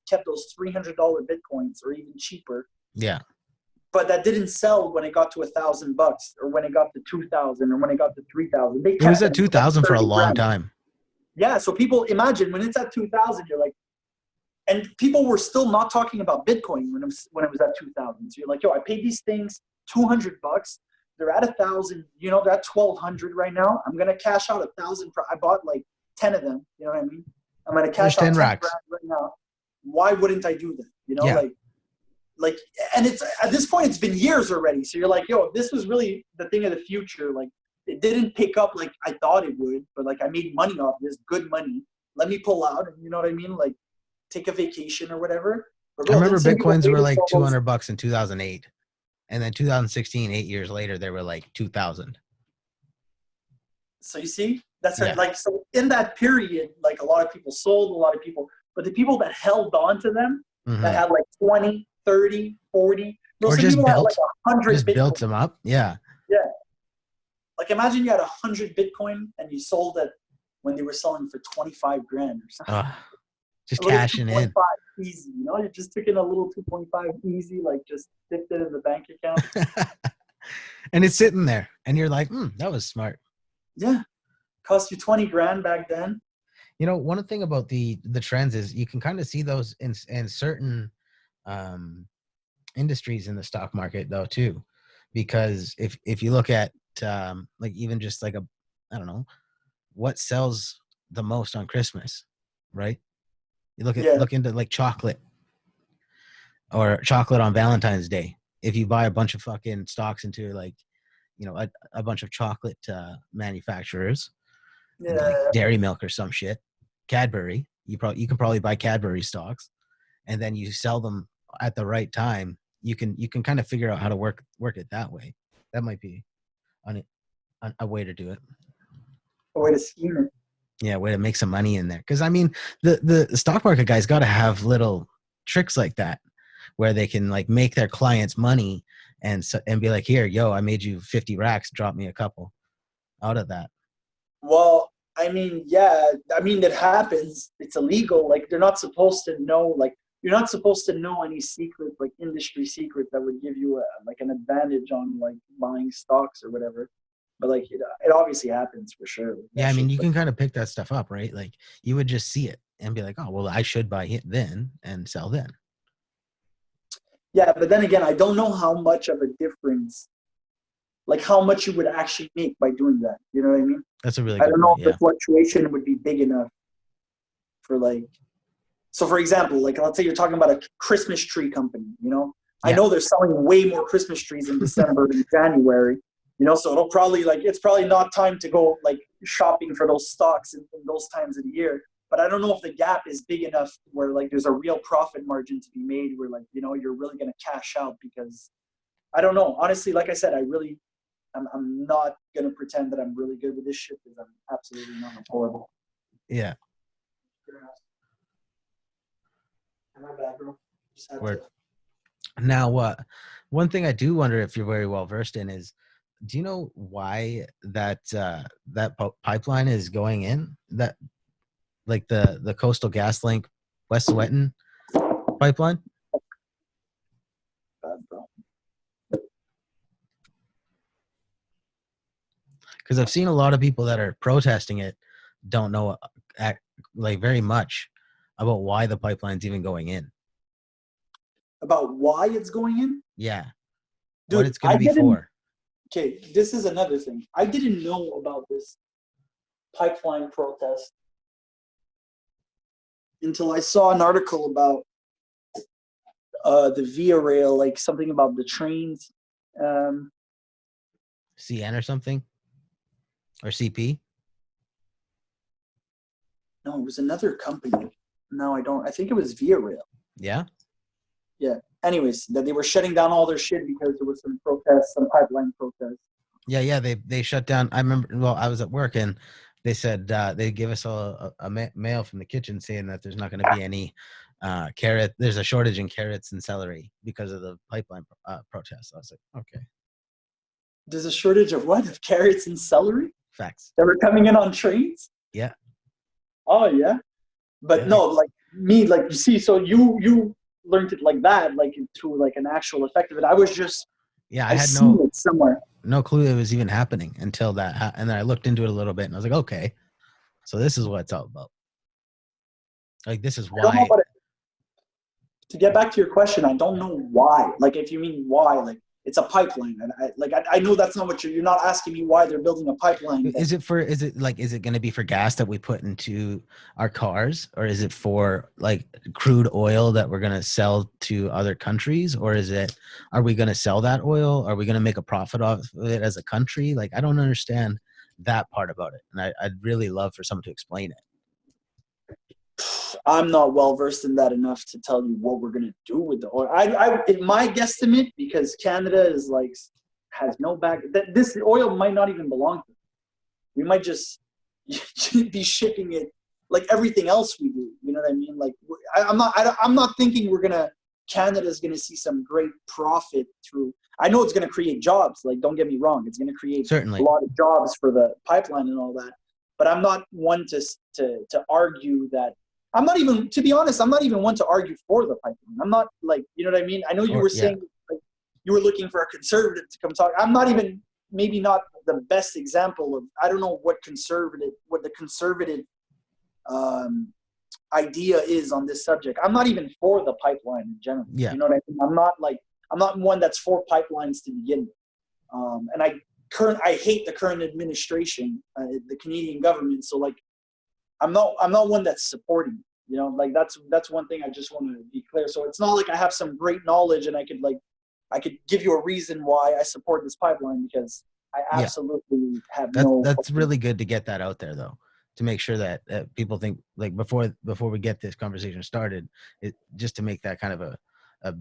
kept those $300 Bitcoins, or even cheaper. Yeah. But that didn't sell when it got to $1,000, or when it got to 2,000, or when it got to 3,000. It was at 2,000 for a long time. Yeah, so people, imagine when it's at 2,000, you're like, and people were still not talking about Bitcoin when it was at 2,000. So you're like, yo, I paid these things $200. They're at 1,000. You know, they're at 1,200 right now. I'm gonna cash out 1,000. I bought like 10 of them. You know what I mean? I'm gonna cash out 10 grand right now. Why wouldn't I do that? You know, like, and it's at this point, it's been years already. So you're like, yo, this was really the thing of the future. Like, it didn't pick up like I thought it would, but, like, I made money off this, good money. Let me pull out, and you know what I mean? Like, take a vacation or whatever. I remember Bitcoins were like $200 in 2008. And then 2016, 8 years later, they were like 2,000. So you see, that's like, so in that period, like, a lot of people sold, but the people that held on to them, that had like 20, 30, 40. Bro, Or some people had like 100 just built Bitcoin. them up. Yeah. Yeah. Like imagine you had 100 Bitcoin and you sold it when they were selling for 25 grand or something. Just A little cashing in. 2.5 easy, you know, you just took in a little 2.5 easy, like just dipped it in the bank account. And it's sitting there and you're like, that was smart. Yeah. Cost you 20 grand back then. You know, one thing about the trends is you can kind of see those in certain industries in the stock market though too, because if you look at like even just like I don't know, what sells the most on Christmas, right? You look into like chocolate or chocolate on Valentine's Day. If you buy a bunch of fucking stocks into like, you know, a bunch of chocolate manufacturers, like Dairy Milk or some shit, Cadbury, you can probably buy Cadbury stocks, and then you sell them at the right time. You can kind of figure out how to work it that way. That might be a way to do it. A way to scheme it. Yeah, way to make some money in there. Because I mean, the stock market guys got to have little tricks like that, where they can like make their clients money and be like, here, yo, I made you 50 racks. Drop me a couple out of that. Well, I mean, yeah, I mean, it happens. It's illegal. Like they're not supposed to know. Like you're not supposed to know any secret, like industry secret that would give you like an advantage on like buying stocks or whatever. But like it obviously happens for sure. Yeah, I mean, you can kind of pick that stuff up, right? Like you would just see it and be like, oh, well, I should buy it then and sell then. Yeah, but then again, I don't know how much of a difference, like how much you would actually make by doing that. You know what I mean? That's a really I good don't know point, if yeah. the fluctuation would be big enough for like, so for example, like let's say you're talking about a Christmas tree company, you know, I know they're selling way more Christmas trees in December than January, you know, so it'll probably like, it's probably not time to go like shopping for those stocks in those times of the year. But I don't know if the gap is big enough where like there's a real profit margin to be made where like, you know, you're really going to cash out because I don't know. Honestly, like I said, I'm not going to pretend that I'm really good with this shit because I'm absolutely not. I'm horrible. Yeah. My bad, bro. Now, one thing I do wonder if you're very well versed in is, do you know why that pipeline is going in? That like the Coastal GasLink West Sweaton pipeline? Bad, bro. Because I've seen a lot of people that are protesting it don't know like very much about why the pipeline's even going in. About why it's going in? Yeah. Dude, what it's going to be for. Okay, this is another thing. I didn't know about this pipeline protest until I saw an article about the Via Rail, like something about the trains. CN or something? Or CP? No, it was another company. No, I don't. I think it was Via Rail. Yeah? Yeah. Anyways, that they were shutting down all their shit because there was some protests, some pipeline protests. Yeah. They shut down. I remember, well, I was at work and they said they give us a mail from the kitchen saying that there's not going to be any carrot. There's a shortage in carrots and celery because of the pipeline protests. I was like, okay. There's a shortage of what? Of carrots and celery? Facts. That were coming in on trains? Yeah. Oh, yeah. But yeah. No, like me, like you see, so you learned it like that, like through like an actual effect of it. I was just I had somewhere. No clue it was even happening until that, and then I looked into it a little bit, and I was like, okay, so this is what it's all about. Like this is why. To get back to your question, I don't know why. Like, if you mean why, like it's a pipeline, and I know that's not what you're not asking me why they're building a pipeline. Is it going to be for gas that we put into our cars, or is it for like crude oil that we're going to sell to other countries, or are we going to sell that oil? Are we going to make a profit off of it as a country? Like, I don't understand that part about it, and I'd really love for someone to explain it. I'm not well versed in that enough to tell you what we're gonna do with the oil. My guesstimate, because Canada is like has no back. That this oil might not even belong to us. We might just be shipping it like everything else we do. You know what I mean? Like I'm not thinking we're gonna Canada is going to see some great profit through. I know it's going to create jobs. Like, don't get me wrong, it's going to create Certainly. a lot of jobs for the pipeline and all that. But I'm not one to argue that. I'm not even, to be honest, I'm not even one to argue for the pipeline. I'm not like, you know what I mean? I know you were saying like, you were looking for a conservative to come talk. I'm not even, maybe not the best example of, I don't know what the conservative idea is on this subject. I'm not even for the pipeline in general. Yeah. You know what I mean? I'm not one that's for pipelines to begin with. And I hate the current administration, the Canadian government. So like, I'm not one that's supporting, you know, like that's one thing I just want to be clear. So it's not like I have some great knowledge and I could give you a reason why I support this pipeline, because I absolutely have That's really good to get that out there, though, to make sure that people think, like, before we get this conversation started, just to make that kind of a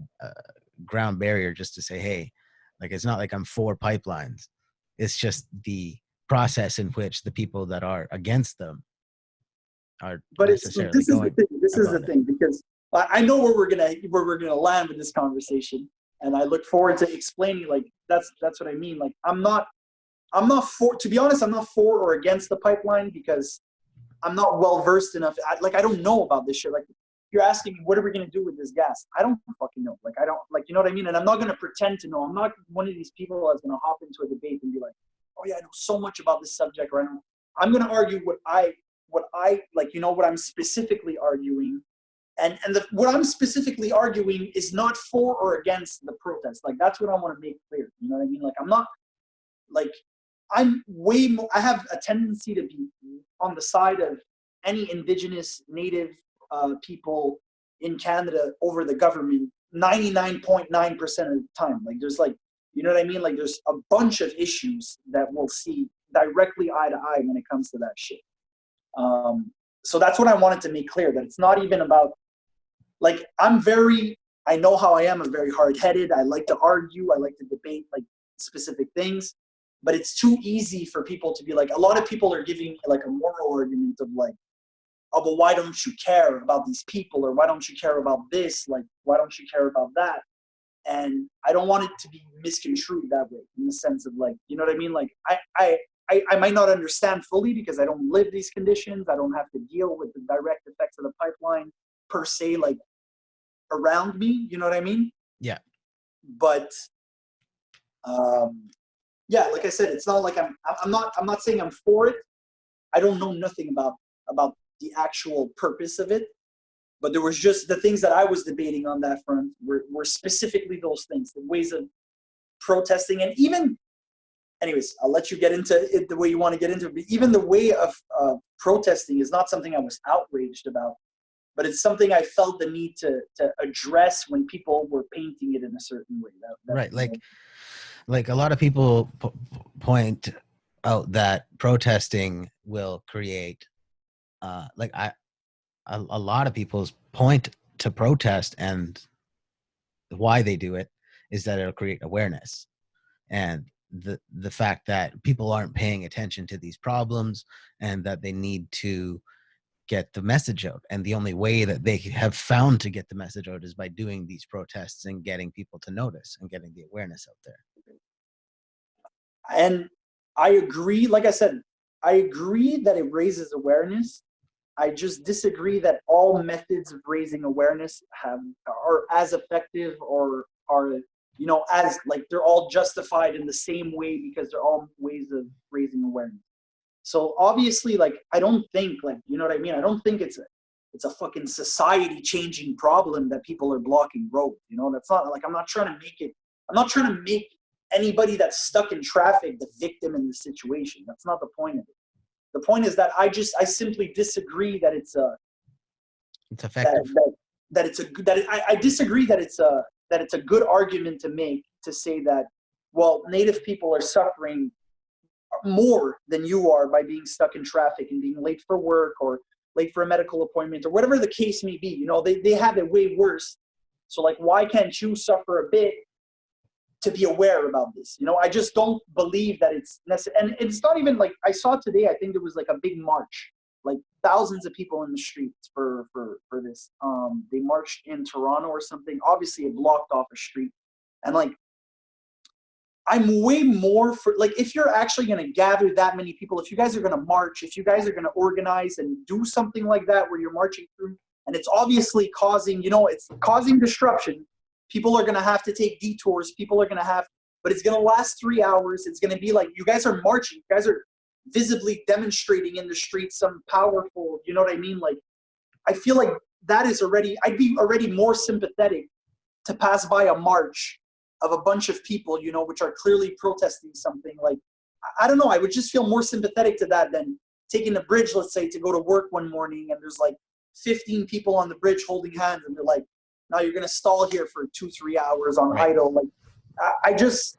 ground barrier, just to say, hey, like, it's not like I'm for pipelines. It's just the process in which the people that are against them are necessarily going. This is the thing, because I know where we're gonna land with this conversation, and I look forward to explaining. Like, that's what I mean. Like, I'm not for, to be honest, I'm not for or against the pipeline, because I'm not well versed enough. I don't know about this shit. Like, you're asking me, what are we gonna do with this gas? I don't fucking know. Like, I don't, like, you know what I mean? And I'm not gonna pretend to know. I'm not one of these people that's gonna hop into a debate and be like, oh yeah, I know so much about this subject right now. I'm gonna argue what I like, you know, what I'm specifically arguing. And what I'm specifically arguing is not for or against the protest. Like, that's what I want to make clear. You know what I mean? Like, I'm not, like, I'm way more, I have a tendency to be on the side of any indigenous native people in Canada over the government 99.9% of the time. Like, there's, like, you know what I mean? Like, there's a bunch of issues that we'll see directly eye to eye when it comes to that shit. So that's what I wanted to make clear, that it's not even about, like, I know how I am. I'm very hard-headed. I like to argue. I like to debate, like, specific things. But it's too easy for people to be like, a lot of people are giving, like, a moral argument of, like, oh, but why don't you care about these people? Or why don't you care about this? Like, why don't you care about that? And I don't want it to be misconstrued that way, in the sense of, like, you know what I mean? Like, I might not understand fully, because I don't live these conditions. I don't have to deal with the direct effects of the pipeline per se, like, around me. You know what I mean? Yeah. But yeah, like I said, it's not like I'm not saying I'm for it. I don't know nothing about the actual purpose of it. But there was just the things that I was debating on that front were specifically those things, the ways of protesting. And even, anyways, I'll let you get into it the way you want to get into it. But even the way of protesting is not something I was outraged about, but it's something I felt the need to address when people were painting it in a certain way. Right. Like a lot of people point out that protesting will create, a lot of people's point to protest and why they do it is that it'll create awareness, and the fact that people aren't paying attention to these problems, and that they need to get the message out. And the only way that they have found to get the message out is by doing these protests and getting people to notice and getting the awareness out there. And I agree, like I said, I agree that it raises awareness. I just disagree that all methods of raising awareness are as effective or are, you know, as, like, they're all justified in the same way, because they're all ways of raising awareness. So obviously, like, I don't think, like, you know what I mean? I don't think it's a fucking society changing problem that people are blocking roads. You know, that's not, like, I'm not trying to make anybody that's stuck in traffic the victim in the situation. That's not the point of it. The point is that I simply disagree that it's effective. I disagree that it's a good argument to make, to say that, well, Native people are suffering more than you are by being stuck in traffic and being late for work or late for a medical appointment or whatever the case may be. You know, they have it way worse. So, like, why can't you suffer a bit to be aware about this? You know, I just don't believe that it's necessary. And it's not even like, I saw today, I think there was like a big march. Like, thousands of people in the streets for this. They marched in Toronto or something. Obviously, it blocked off a street, and like I'm way more for like if you're actually going to gather that many people, if you guys are going to march, if you guys are going to organize and do something like that where you're marching through, and it's obviously causing, it's causing disruption. People are going to have to take detours. People are going to have, but it's going to last 3 hours. It's going to be like you guys are marching. You guys are visibly demonstrating in the streets some powerful, you know what I mean? Like, I feel like that is already, I'd be already more sympathetic to pass by a march of a bunch of people, which are clearly protesting something. Like, I don't know, I would just feel more sympathetic to that than taking the bridge, let's say, to go to work one morning and there's like 15 people on the bridge holding hands and they're like, now you're going to stall here for 2-3 hours on idle. Like, I just,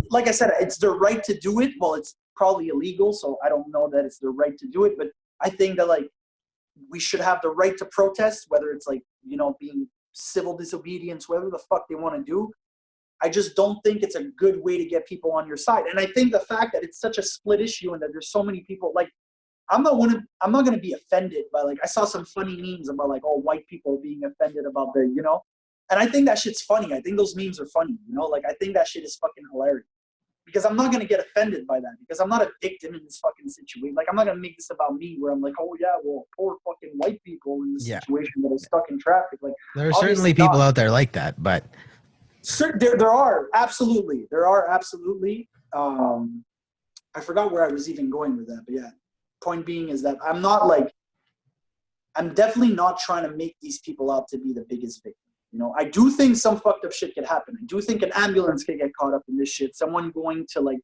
like I said, it's their right to do it. Well, it's probably illegal, so I don't know that it's their right to do it, but I think that like we should have the right to protest, whether it's like, being civil disobedience, whatever the fuck they want to do. I just don't think it's a good way to get people on your side. And I think the fact that it's such a split issue and that there's so many people, like, I'm not going to be offended by, like, I saw some funny memes about like all white people being offended about and I think that shit's funny. I think those memes are funny, like I think that shit is fucking hilarious. Because I'm not going to get offended by that. Because I'm not a victim in this fucking situation. Like, I'm not going to make this about me where I'm like, oh, yeah, well, poor fucking white people in this situation that are stuck in traffic. Like, there are certainly people out there like that, but... There are, absolutely. There are, absolutely. I forgot where I was even going with that. But, yeah, point being is that I'm definitely not trying to make these people out to be the biggest victim. I do think some fucked up shit could happen. I do think an ambulance could get caught up in this shit. Someone going to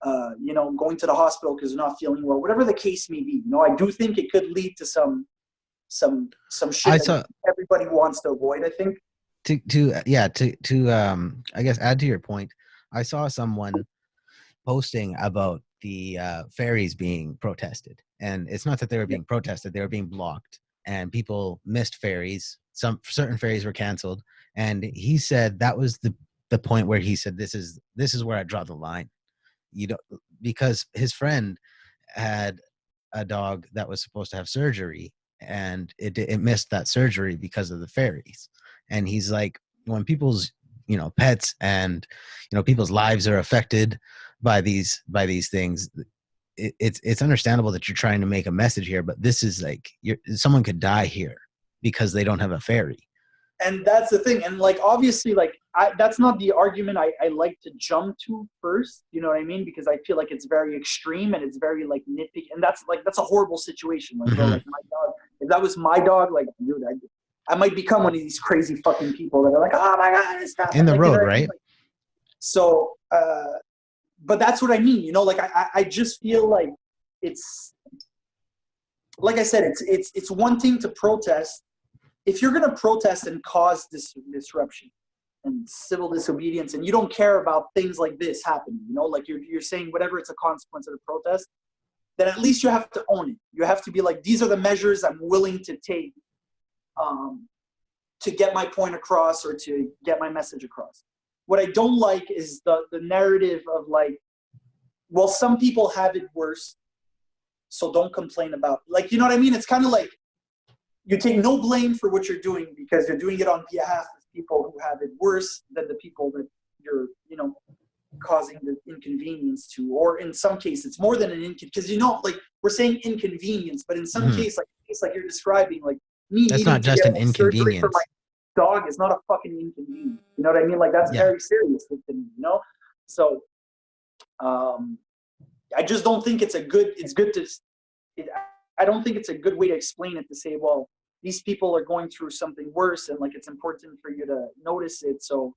going to the hospital because they're not feeling well, whatever the case may be. I do think it could lead to some shit that everybody wants to avoid, I think. I guess add to your point, I saw someone posting about the ferries being protested, and it's not that they were being protested, they were being blocked, and people missed ferries. Some certain ferries were canceled, and he said that was the point where he said this is where I draw the line. Because his friend had a dog that was supposed to have surgery, and it missed that surgery because of the ferries. And he's like, when people's pets and people's lives are affected by these things, it's understandable that you're trying to make a message here, but this is like someone could die here because they don't have a ferry. And that's the thing. And like, obviously, like, that's not the argument I like to jump to first. You know what I mean? Because I feel like it's very extreme and it's very like nitpicky. And that's a horrible situation. Like, bro, like my dog, if that was my dog, like, dude, I might become one of these crazy fucking people that are like, oh my God, it's not in the road, right? Like, so, but that's what I mean, like, I just feel like it's, like I said, it's one thing to protest. If you're going to protest and cause this disruption and civil disobedience, and you don't care about things like this happening, like you're saying whatever, it's a consequence of the protest, then at least you have to own it. You have to be like, these are the measures I'm willing to take to get my point across or to get my message across. What I don't like is the narrative of like, well, some people have it worse, so don't complain about it. Like, you know what I mean? It's kind of like, you take no blame for what you're doing because you're doing it on behalf of people who have it worse than the people that you're, causing the inconvenience to. Or in some cases, it's more than an inconvenience. Because, like, we're saying inconvenience, but in some case, like you're describing, like me that's needing not just an inconvenience for my dog is not a fucking inconvenience. You know what I mean? Like, that's very serious to me, So, I just don't think I don't think it's a good way to explain it, to say, well, these people are going through something worse and like it's important for you to notice it. So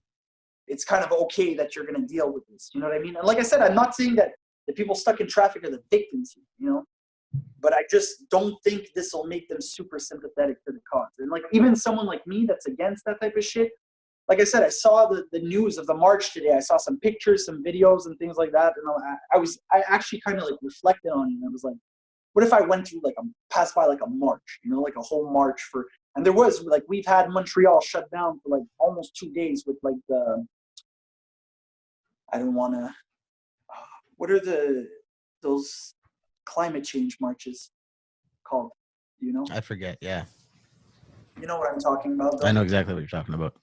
it's kind of okay that you're going to deal with this. You know what I mean? And like I said, I'm not saying that the people stuck in traffic are the victims, but I just don't think this will make them super sympathetic to the cause. And like, even someone like me that's against that type of shit, like I said, I saw the news of the march today. I saw some pictures, some videos and things like that. And I actually kind of like reflected on it. And I was like, what if I went to like passed by like a march, like a whole march for, and there was like, we've had Montreal shut down for like almost 2 days with like I don't want to, what are those climate change marches? called? Do you know? I forget. Yeah, You know what I'm talking about, I though. know exactly what you're talking about.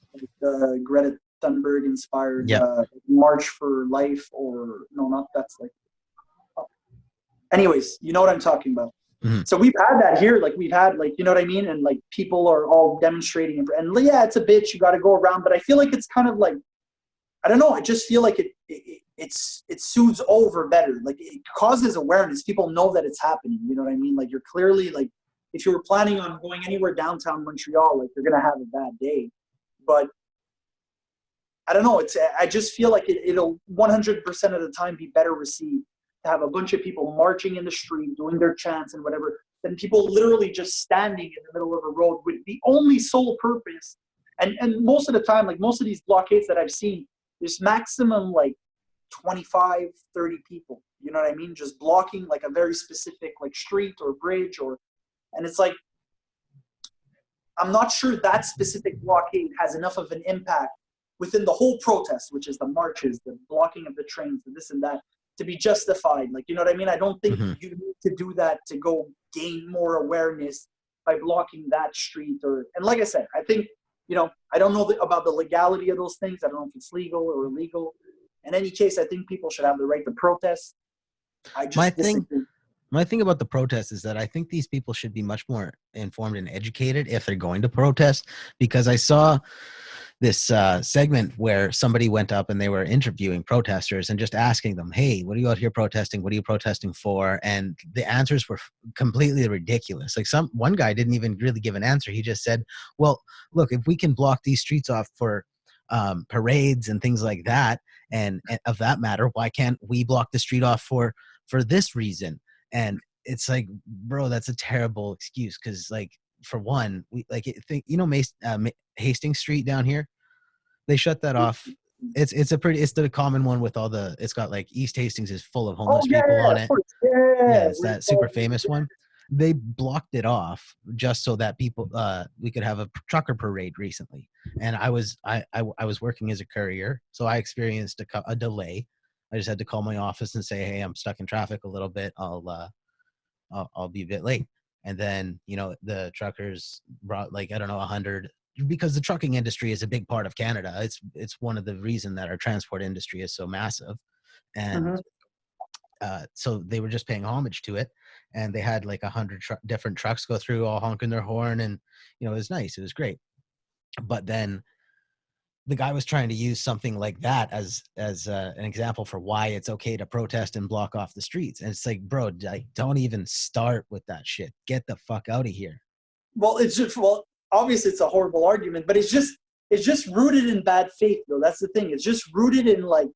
The Greta Thunberg inspired Yep. March for Life, or no, not that's like. Anyways, you know what I'm talking about. Mm-hmm. So we've had that here, like we've had like, you know what I mean, and like people are all demonstrating, and yeah, it's a bitch. You got to go around, but I feel like it's kind of like, I don't know. I just feel like it soothes over better. Like it causes awareness. People know that it's happening. You know what I mean? Like you're clearly like, if you were planning on going anywhere downtown Montreal, like you're gonna have a bad day. But I don't know. I just feel like it'll 100% of the time be better received to have a bunch of people marching in the street, doing their chants and whatever, than people literally just standing in the middle of a road with the only sole purpose. And most of the time, like most of these blockades that I've seen, there's maximum like 25, 30 people. You know what I mean? Just blocking like a very specific like street or bridge, and it's like, I'm not sure that specific blockade has enough of an impact within the whole protest, which is the marches, the blocking of the trains, the this and that, to be justified. Like, you know what I mean? I don't think Mm-hmm. you need to do that to go gain more awareness by blocking that street. And like I said, I think, I don't know about the legality of those things. I don't know if it's legal or illegal. In any case, I think people should have the right to protest. I My just thing, disagree. my thing about the protest is that I think these people should be much more informed and educated if they're going to protest, because I saw this segment where somebody went up and they were interviewing protesters and just asking them, hey, what are you out here protesting? What are you protesting for? And the answers were completely ridiculous. Like one guy didn't even really give an answer. He just said, well, look, if we can block these streets off for parades and things like that, and of that matter, why can't we block the street off for this reason? And it's like, bro, that's a terrible excuse, because like, for one, we like think, Hastings Street down here, they shut that off. It's the common one with all the, it's got like East Hastings is full of Oh, homeless yeah, people yeah, on of it. course. Yeah. Yeah, it's that super famous one. They blocked it off just so that people we could have a trucker parade recently. And I was working as a courier, so I experienced a delay. I just had to call my office and say, hey, I'm stuck in traffic a little bit. I'll be a bit late. And then, the truckers brought like, I don't know, 100, because the trucking industry is a big part of Canada. It's one of the reasons that our transport industry is so massive. And Mm-hmm. so they were just paying homage to it. And they had like 100 different trucks go through, all honking their horn. And, it was nice. It was great. But then the guy was trying to use something like that as an example for why it's okay to protest and block off the streets. And it's like, bro, like, don't even start with that shit. Get the fuck out of here. Well, obviously it's a horrible argument, but it's just rooted in bad faith, though. That's the thing. It's just rooted in like,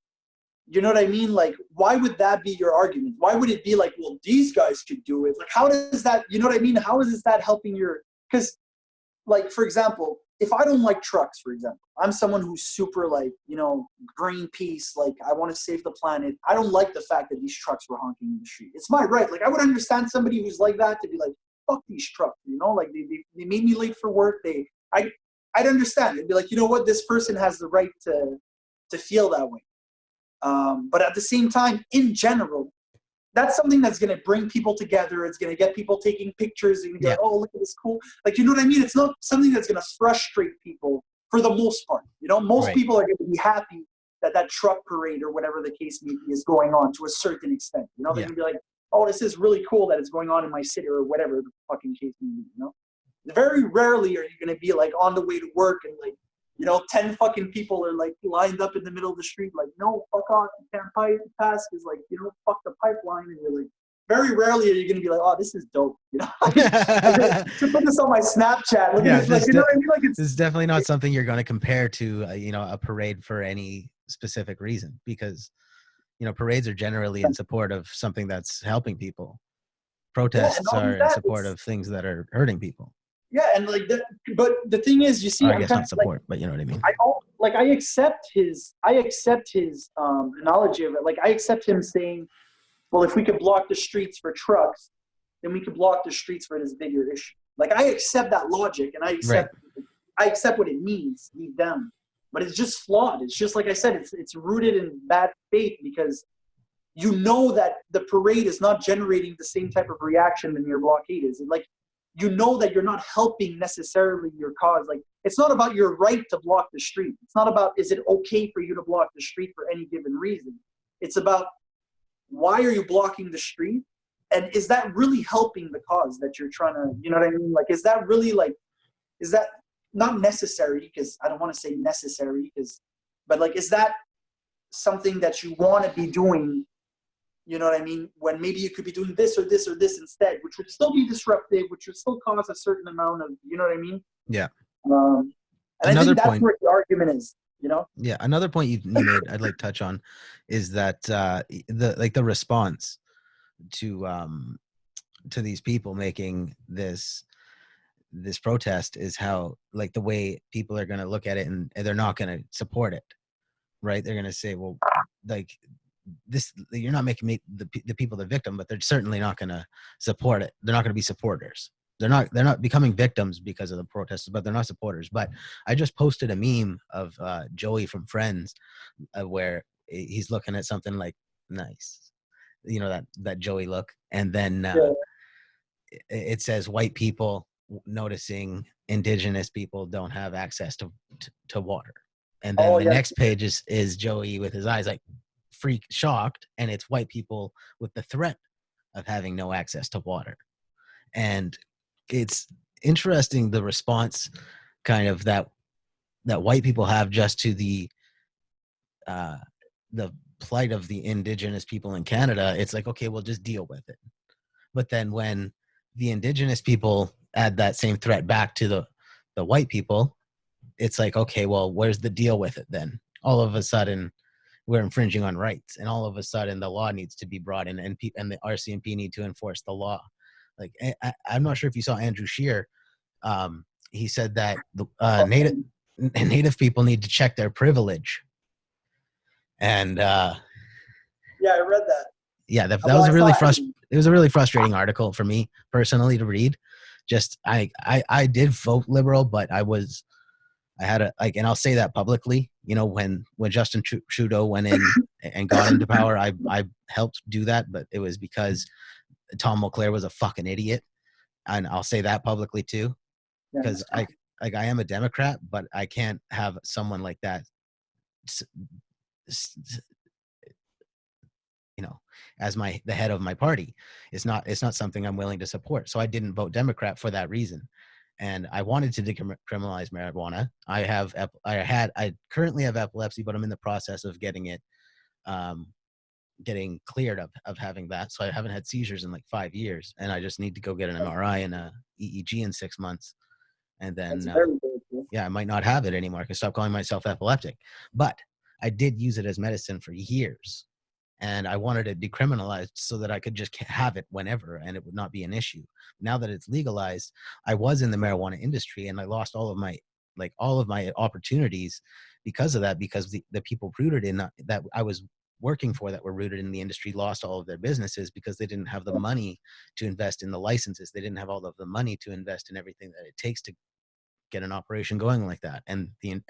you know what I mean? Like, why would that be your argument? Why would it be like, well, these guys could do it? Like, how does that, you know what I mean? How is that helping because like, for example, if I don't like trucks, for example, I'm someone who's super like, Greenpeace, like I want to save the planet. I don't like the fact that these trucks were honking in the street. It's my right. Like I would understand somebody who's like that to be like, fuck these trucks, like they made me late for work. I'd understand. It'd be like, you know what, this person has the right to feel that way. But at the same time, in general, that's something that's going to bring people together. It's going to get people taking pictures and go, oh, look at this cool. Like, you know what I mean? It's not something that's going to frustrate people for the most part. Most Right. people are going to be happy that truck parade or whatever the case may be is going on to a certain extent. They're going to be like, oh, this is really cool that it's going on in my city or whatever the fucking case may be, Very rarely are you going to be like on the way to work and like, 10 fucking people are like lined up in the middle of the street, like, no, fuck off, you can't pass because like, fuck the pipeline. And you're like, very rarely are you going to be like, oh, this is dope. I should put this on my Snapchat. Look at this, like, you know what I mean? Like, this is definitely not something you're going to compare to, a parade for any specific reason, because, parades are generally in support of something that's helping people. Protests are in support of things that are hurting people. Yeah, and like but the thing is, you see, I guess not support, but you know what I mean. I accept his analogy of it. Like I accept him saying, well, if we could block the streets for trucks, then we could block the streets for this bigger issue. Like I accept that logic, and I accept what it means deep down. But it's just flawed. It's just like I said, it's rooted in bad faith because you know that the parade is not generating the same type of reaction than your blockade is. And like, you know that you're not helping necessarily your cause. Like, it's not about your right to block the street. It's not about, is it okay for you to block the street for any given reason? It's about, why are you blocking the street? And is that really helping the cause that you're trying to, you know what I mean? Like, is that really like, is that not necessary? Because I don't want to say necessary, but like, is that something that you want to be doing? You know what I mean? When maybe you could be doing this or this or this instead, which would still be disruptive, which would still cause a certain amount of, you know what I mean? Yeah. And I think that's where the argument is, you know? Yeah. Another point you made, I'd like to touch on, is that the response to these people making this protest is how, like, the way people are going to look at it, and they're not going to support it, right? They're going to say, well, like, this, you're not making the people the victim, but they're certainly not going to support it. They're not going to be supporters. They're not becoming victims because of the protests, but they're not supporters. But I just posted a meme of Joey from Friends, where he's looking at something like, nice, you know, that Joey look, and then it says white people noticing indigenous people don't have access to water, and then the next page is Joey with his eyes like freak shocked, and it's white people with the threat of having no access to water. And it's interesting, the response kind of that white people have just to the plight of the indigenous people in Canada. It's like, okay, we'll just deal with it. But then when the indigenous people add that same threat back to the white people, it's like, okay, well, where's the deal with it then? All of a sudden, we're infringing on rights, and all of a sudden the law needs to be brought in, and the RCMP need to enforce the law. Like, I'm not sure if you saw Andrew Scheer. He said that native people need to check their privilege, and yeah, I read that. Yeah, that was a really it was a really frustrating article for me personally to read. Just I did vote Liberal, but I had a, like, and I'll say that publicly, you know, when Justin Trudeau went in and got into power, I helped do that, but it was because Tom Mulcair was a fucking idiot. And I'll say that publicly too, because I am a Democrat, but I can't have someone like that, you know, as the head of my party. It's not something I'm willing to support. So I didn't vote Democrat for that reason. And I wanted to decriminalize marijuana. I currently have epilepsy, but I'm in the process of getting it, getting cleared of having that. So I haven't had seizures in like 5 years, and I just need to go get an MRI and a EEG in 6 months. And then, I might not have it anymore. I can stop calling myself epileptic. But I did use it as medicine for years. And I wanted it decriminalized so that I could just have it whenever and it would not be an issue. Now that it's legalized, I was in the marijuana industry and I lost all of my opportunities because of that, because the people rooted in that I was working for, that were rooted in the industry, lost all of their businesses because they didn't have the money to invest in the licenses. They didn't have all of the money to invest in everything that it takes to get an operation going like that. And that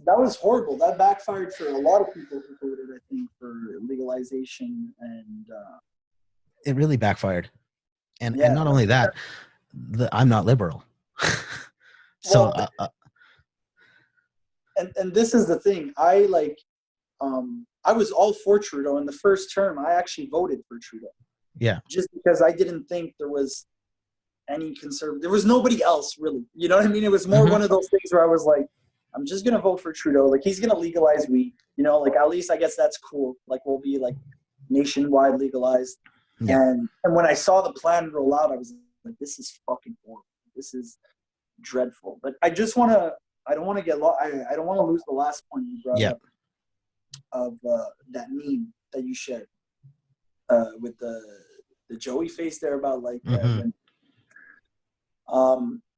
was horrible. That backfired for a lot of people who voted, I think, for legalization, and it really backfired. And not only that, I'm not liberal. So and this is the thing. I was all for Trudeau in the first term. I actually voted for Trudeau. Yeah. Just because I didn't think there was any conservative. There was nobody else really. You know what I mean? It was more one of those things where I was like, I'm just gonna vote for Trudeau. Like, he's gonna legalize weed. You know, like, at least I guess that's cool. Like, we'll be like nationwide legalized. Yeah. And when I saw the plan roll out, I was like, this is fucking horrible. This is dreadful. But I don't want to get lost. I don't want to lose the last point you brought up of that meme that you shared with the Joey face there about like when,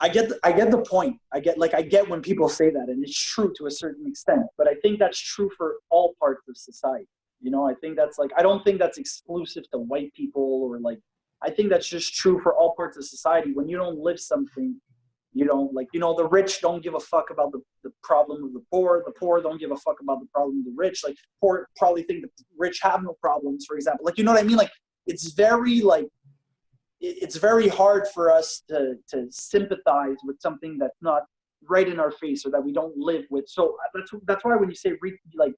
I get the point. I get when people say that, and it's true to a certain extent, but I think that's true for all parts of society. You know, I think that's like, I don't think that's exclusive to white people, or like, I think that's just true for all parts of society. When you don't live something, The rich don't give a fuck about the problem of the poor don't give a fuck about the problem of the rich. Like, poor probably think that the rich have no problems, for example. Like, you know what I mean? Like, it's very like, it's very hard for us to sympathize with something that's not right in our face or that we don't live with. So that's why when you say like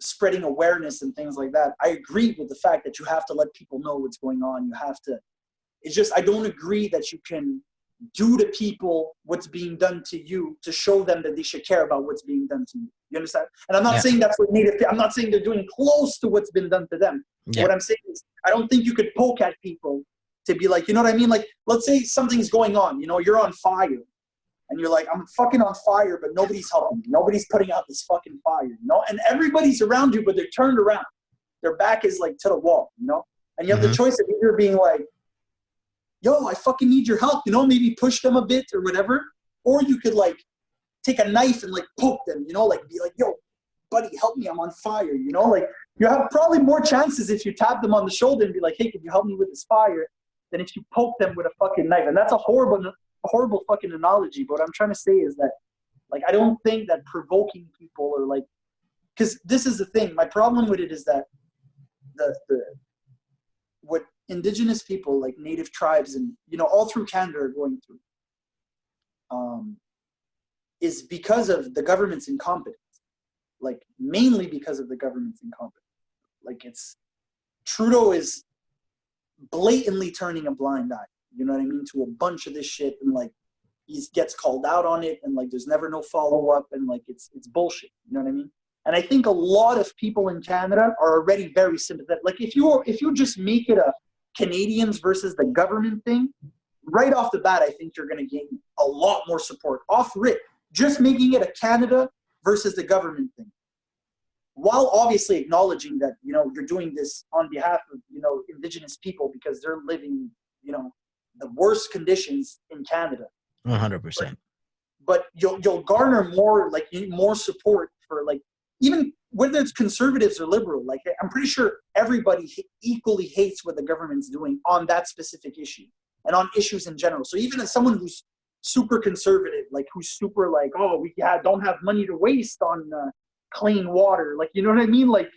spreading awareness and things like that, I agree with the fact that you have to let people know what's going on. You have to. It's just, I don't agree that you can do to people what's being done to you to show them that they should care about what's being done to you. You understand? And I'm not saying that's what I'm not saying they're doing close to what's been done to them. Yeah. What I'm saying is, I don't think you could poke at people to be like, you know what I mean? Like, let's say something's going on, you're on fire and you're like, I'm fucking on fire, but nobody's helping me. Nobody's putting out this fucking fire, and everybody's around you, but they're turned around. Their back is like to the wall, and you have the choice of either being like, yo, I fucking need your help, maybe push them a bit or whatever. Or you could like take a knife and like poke them, like be like, yo, buddy, help me, I'm on fire, like you have probably more chances if you tap them on the shoulder and be like, hey, can you help me with this fire, than if you poke them with a fucking knife. And that's a horrible fucking analogy. But what I'm trying to say is that, like, I don't think that provoking people or like, because this is the thing, my problem with it is that what indigenous people, like native tribes and, all through Canada are going through, is because of the government's incompetence. Like, mainly because of the government's incompetence. Like, Trudeau is blatantly turning a blind eye, you know what I mean, to a bunch of this shit, and like, he gets called out on it, and like, there's never no follow-up, and like, it's bullshit, you know what I mean? And I think a lot of people in Canada are already very sympathetic. Like, if you just make it a Canadians versus the government thing, right off the bat, I think you're going to gain a lot more support. Off rip, just making it a Canada versus the government thing, while obviously acknowledging that, you're doing this on behalf of, indigenous people because they're living, the worst conditions in Canada. 100%. But you'll garner more support for, like, even whether it's conservatives or liberal. Like, I'm pretty sure everybody equally hates what the government's doing on that specific issue and on issues in general. So even as someone who's super conservative, like, who's super like, oh, we don't have money to waste on clean water, like, you know what I mean? Like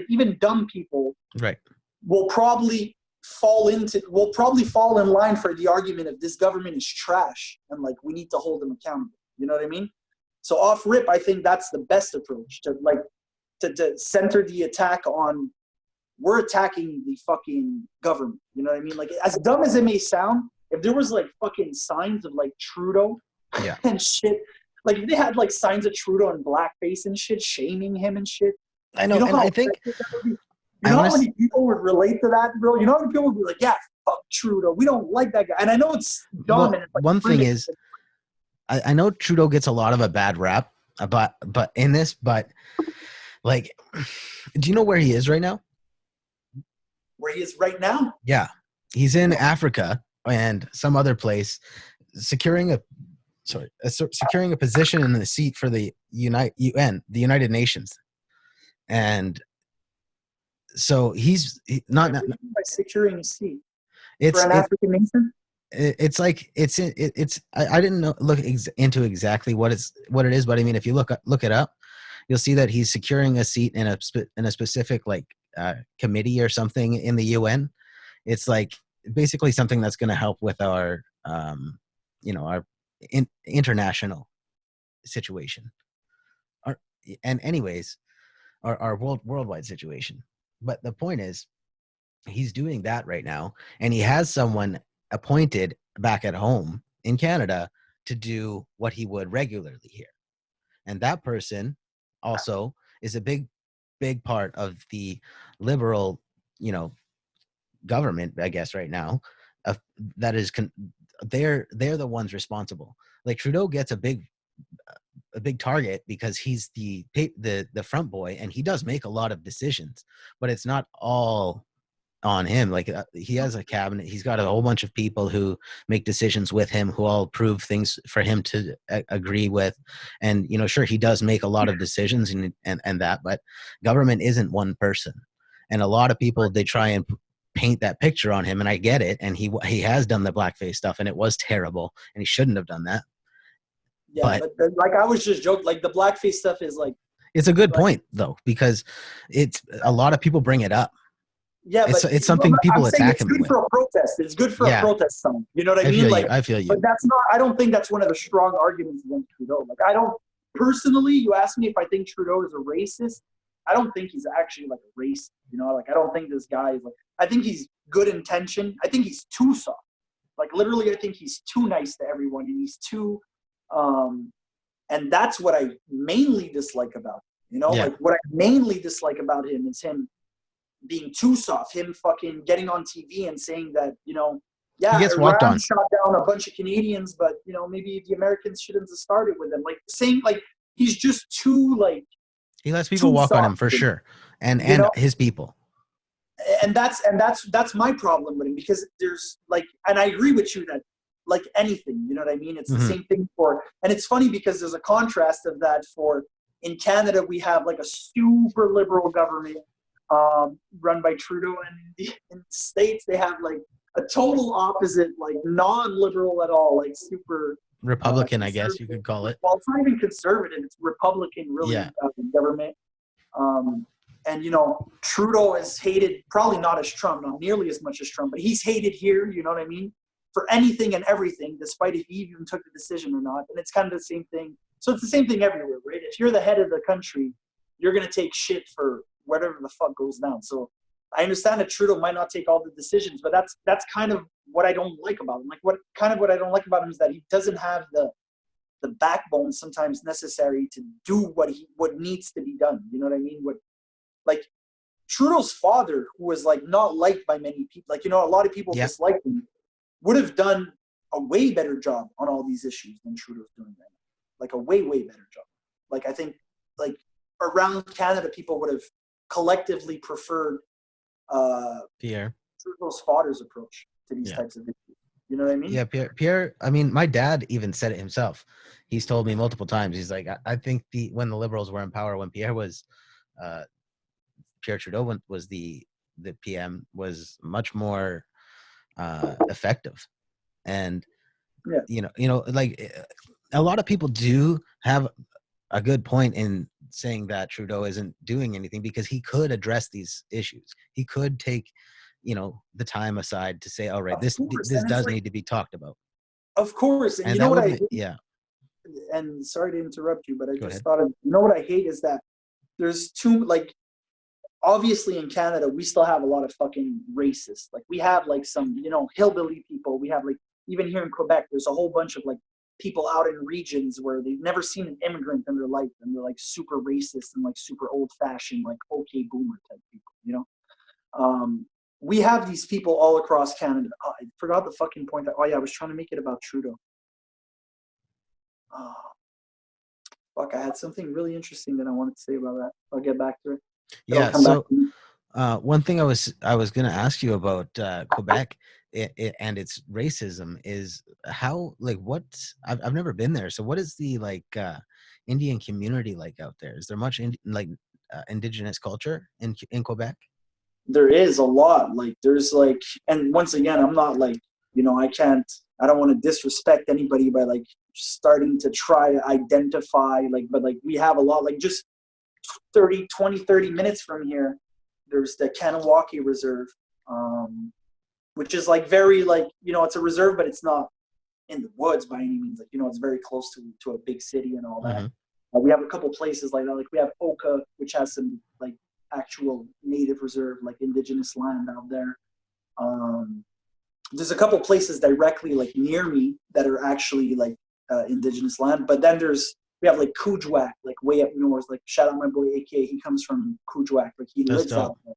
even dumb people, right, will probably fall in line for the argument of this government is trash and like, we need to hold them accountable. You know what I mean? So off rip, I think that's the best approach to center the attack on, we're attacking the fucking government. You know what I mean? Like, as dumb as it may sound, if there was like fucking signs of like Trudeau and shit, like if they had like signs of Trudeau in blackface and shit, shaming him and shit. I know, and I think, how many people would relate to that, bro? You know how many people would be like, yeah, fuck Trudeau, we don't like that guy. And I know it's dumb. Well, and it's like, one thing is, I know Trudeau gets a lot of a bad rap, but like, do you know where he is right now? Where he is right now? Yeah, he's in Africa and some other place, securing a position in the seat for the UN, the United Nations, and so he's not by securing a seat for an African nation. It's like I didn't look into exactly what it is, but I mean, if you look it up, you'll see that he's securing a seat in a specific like committee or something in the UN. It's like basically something that's going to help with our our international situation, our worldwide situation. But the point is, he's doing that right now, and he has someone appointed back at home in Canada to do what he would regularly here. And that person also is a big part of the liberal, government, I guess, right now. That is, they're the ones responsible. Like, Trudeau gets a big target because he's the front boy, and he does make a lot of decisions, but it's not all on him. Like, he has a cabinet, he's got a whole bunch of people who make decisions with him, who all approve things for him to agree with. And sure, he does make a lot of decisions, and, but government isn't one person. And a lot of people, they try and paint that picture on him, and I get it. And he has done the blackface stuff, and it was terrible, and he shouldn't have done that. Yeah, But but like I was just joking. Like the blackface stuff is it's a good like point though, because it's a lot of people bring it up. yeah, but It's something I'm people saying attack it's him good with. for a protest. It's good for a Yeah, protest song. You know what I I mean? feel you. Like, I feel you. but that's not. I don't think that's one of the strong arguments against Trudeau. Like, I don't personally. You ask me if I think Trudeau is a racist. I don't think he's actually like a racist. You know, like I don't think this guy is like. I think he's good intention. I think he's too soft. Like literally, I think he's too nice to everyone, and he's too. Um, and that's what I mainly dislike about him. You know, Yeah, like what I mainly dislike about him is him being too soft, him fucking getting on TV and saying that, you know, he yeah, gets walked Iran on. shot down a bunch of Canadians, but you know, maybe the Americans shouldn't have started with them. Like saying like he's just too like He lets people too walk on him soft, for sure, you and know? his people. And that's my problem with him because there's like and I agree with you that like anything, you know what I mean? It's the Mm-hmm. same thing for and it's funny because there's a contrast of that for in Canada we have like a super liberal government run by Trudeau and in the States they have like a total opposite, like non-liberal at all, like super Republican, I guess you conservative. could call it. Well, it's not even conservative; it's Republican, Yeah, really, government. Um, and you know, Trudeau is hated, probably not as Trump, not nearly as much as Trump, but he's hated here. You know what I mean? For anything and everything, despite if he even took the decision or not. And it's kind of the same thing. So it's the same thing everywhere, right? If you're the head of the country, you're gonna take shit for whatever the fuck goes down. So I understand that Trudeau might not take all the decisions, but that's kind of what I don't like about him. Like what I don't like about him is that he doesn't have the backbone sometimes necessary to do what needs to be done. You know what I mean? What like Trudeau's father, who was like not liked by many people, like you know, a lot of people yeah, disliked him, would have done a way better job on all these issues than Trudeau's doing right now. Like a way better job. Like I think like around Canada, people would have collectively preferred Pierre. Trudeau's father's approach to these Yeah, types of issues. You know what I mean? yeah, Pierre. I mean, my dad even said it himself. He's told me multiple times. He's like, I think when the Liberals were in power, when uh, Pierre Trudeau was the PM, was much more effective. And Yeah. like a lot of people do have a good point in saying that Trudeau isn't doing anything because he could address these issues. He could take, the time aside to say, all right, Of this course. this And it's does like, need to be talked about. of course. And And you know that what would I make, hate? yeah, And sorry to interrupt you, but I go just ahead. thought of, you know what I hate is that there's too, like, obviously in Canada, we still have a lot of fucking racists. Like, we have, like, some, you know, hillbilly people. We have, like, even here in Quebec, there's a whole bunch of, like, people out in regions where they've never seen an immigrant in their life and they're, like, super racist and, like, super old fashioned, like, okay, boomer type people, you know? Um, we have these people all across Canada. Oh, I forgot the fucking point. Oh yeah, I was trying to make it about Trudeau. Oh, fuck, I had something really interesting that I wanted to say about that. I'll get back to it. It'll Yeah. come back So to me. one thing I was going to ask you about Quebec and its racism is how, like, what I've never been there. So what is the like Indian community like out there? Is there much indigenous culture in Quebec? There is a lot. Like there's like, and once again, I'm not like, you know, I don't want to disrespect anybody by like starting to try to identify like, but like we have a lot, like just 30 minutes from here, there's the Kanawaki Reserve, which is like very like, you know, it's a reserve, but it's not in the woods by any means. Like, you know, it's very close to a big city and all that. Mm-hmm. We have a couple places like that. Like we have Oka, which has some like actual native reserve, like indigenous land out there. Um, there's a couple places directly like near me that are actually like indigenous land. But then we have like Kujwak, like way up north. Like shout out my boy AK, he comes from Kujwak, like he That's lives dope. out there.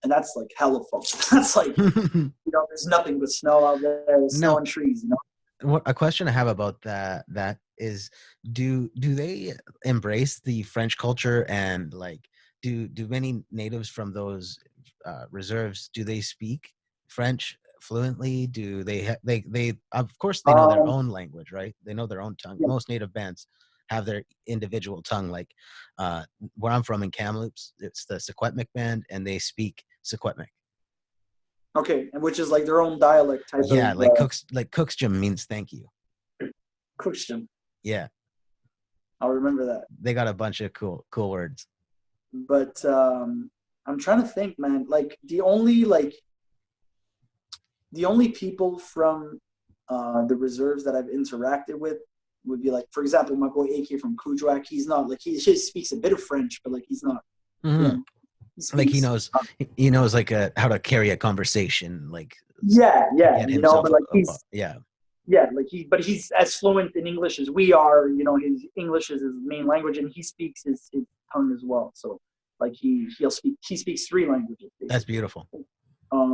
And that's like hella fun. That's like, you know, there's nothing but snow out there, there's snow Now, and trees, you know. what a question I have about that is, do they embrace the French culture, and like do many natives from those reserves, do they speak French fluently? Do they of course they know their Um, own language, right? They know their own tongue. yeah, Most native bands have their individual tongue. Like where I'm from in Kamloops, it's the Secwepemc band, and they speak Secwepemc. Okay, and which is like their own dialect type of Yeah, like Cooksjum means thank you. Kushtim. Yeah, I'll remember that. they got a bunch of cool words. But I'm trying to think, man. Like the only people from the reserves that I've interacted with would be like, for example, my boy AK from Kuujjuaq. He's not like he just speaks a bit of French, but like he's not, you Mm-hmm. know, he Like speaks. he knows like how to carry a conversation, like Yeah, to yeah, get you know, himself but like yeah. yeah, like but he's as fluent in English as we are. You know, his English is his main language, and he speaks his tongue as well. So like he speaks three languages That's basically. beautiful.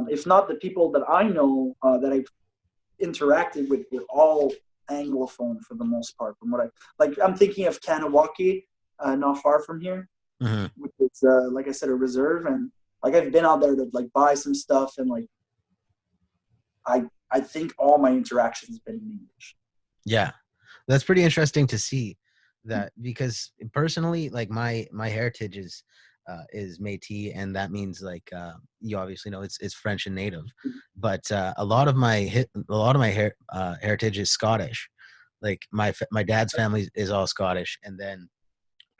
If not the people that I know that I've interacted with, were all Anglophone for the most part. From what I like, I'm thinking of Kanawake, not far from here, Mm-hmm. which is like I said, a reserve, and like I've been out there to like buy some stuff, and like I think all my interactions have been in English. Yeah, that's pretty interesting to see that, because personally, like my heritage is Métis, and that means like you obviously know it's French and native, but a lot of my heritage is Scottish. Like my dad's family is all Scottish, and then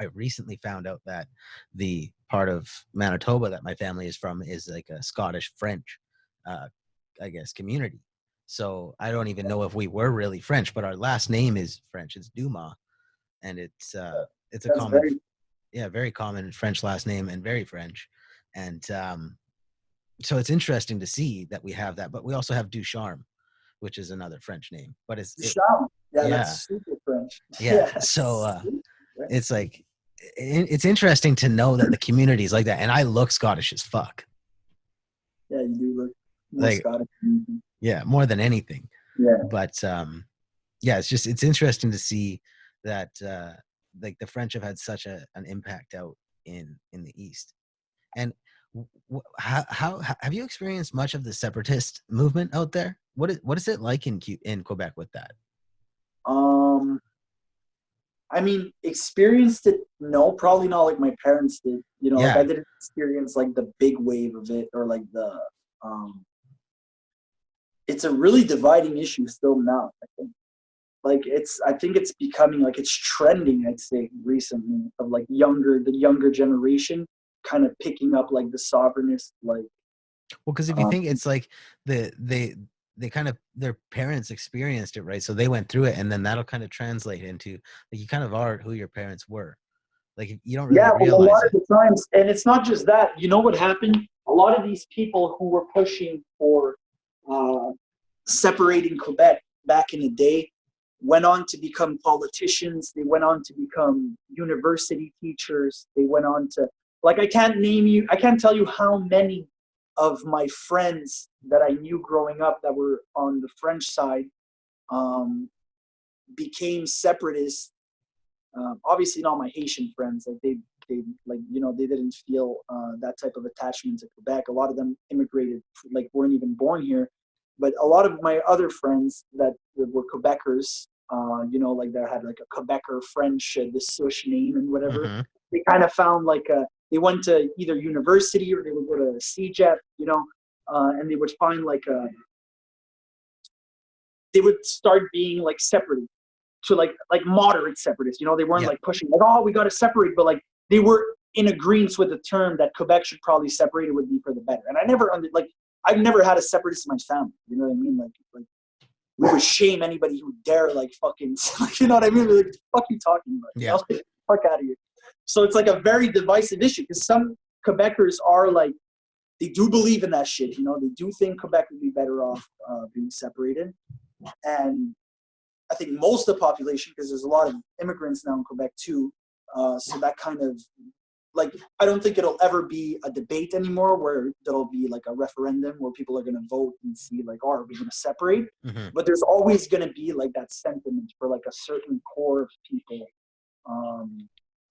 I recently found out that the part of Manitoba that my family is from is like a Scottish French, uh, I guess, community. So I don't even know if we were really French, but our last name is French. It's Dumas, and it's a That's common, very yeah, very common French last name and very French, and so it's interesting to see that we have that, but we also have Ducharme, which is another French name, but Sham. Yeah, yeah, that's super French. yeah. Yeah, So it's like it's interesting to know that the community is like that, and I look Scottish as fuck. yeah, you do look more Like, Scottish. yeah, more than anything. Yeah, But yeah, it's interesting to see that like the French have had such an impact out in the East. And how have you experienced much of the separatist movement out there? What is it like in Quebec with that? um, I mean, experienced it? No, probably not like my parents did. You know, like I Yeah. didn't experience like the big wave of it or like the. Um, it's a really dividing issue still now. I think. Like I think it's becoming like it's trending. I'd say recently of like the younger generation kind of picking up like the sovereignist like. Well, because if you Um, think it's like the they kind of their parents experienced it, right? So they went through it, and then that'll kind of translate into like you kind of are who your parents were. Like you don't really Yeah, well, a realize lot of it. the times, and it's not just that. You know what happened? A lot of these people who were pushing for uh, separating Quebec back in the day went on to become politicians. They went on to become university teachers. They went on to, like, I can't tell you how many of my friends that I knew growing up that were on the French side um, became separatists. Obviously not my Haitian friends. Like they like they didn't feel that type of attachment to Quebec. A lot of them immigrated, like weren't even born here. But a lot of my other friends that were Quebecers, like they had like a Quebecer French, the Sush name and whatever. Hmm. They kind of found like they went to either university or they would go to CJEP, and they would find like they would start being like separate to like moderate separatists. They weren't Yeah. like pushing like, oh, we got to separate, but like they were in agreement with the term that Quebec should probably separate. It would be for the better. And I've never had a separatist in my family. You know what I mean? Like we would shame anybody who dare like fucking like, you know what I mean? We're like, what the fuck are you talking about? Yeah. Like, fuck out of here. So it's like a very divisive issue because some Quebecers are like they do believe in that shit. They do think Quebec would be better off being separated. And I think most of the population, because there's a lot of immigrants now in Quebec too, so that kind of like I don't think it'll ever be a debate anymore where there'll be like a referendum where people are going to vote and see like, oh, are we going to separate? Hmm. But there's always going to be like that sentiment for like a certain core of people.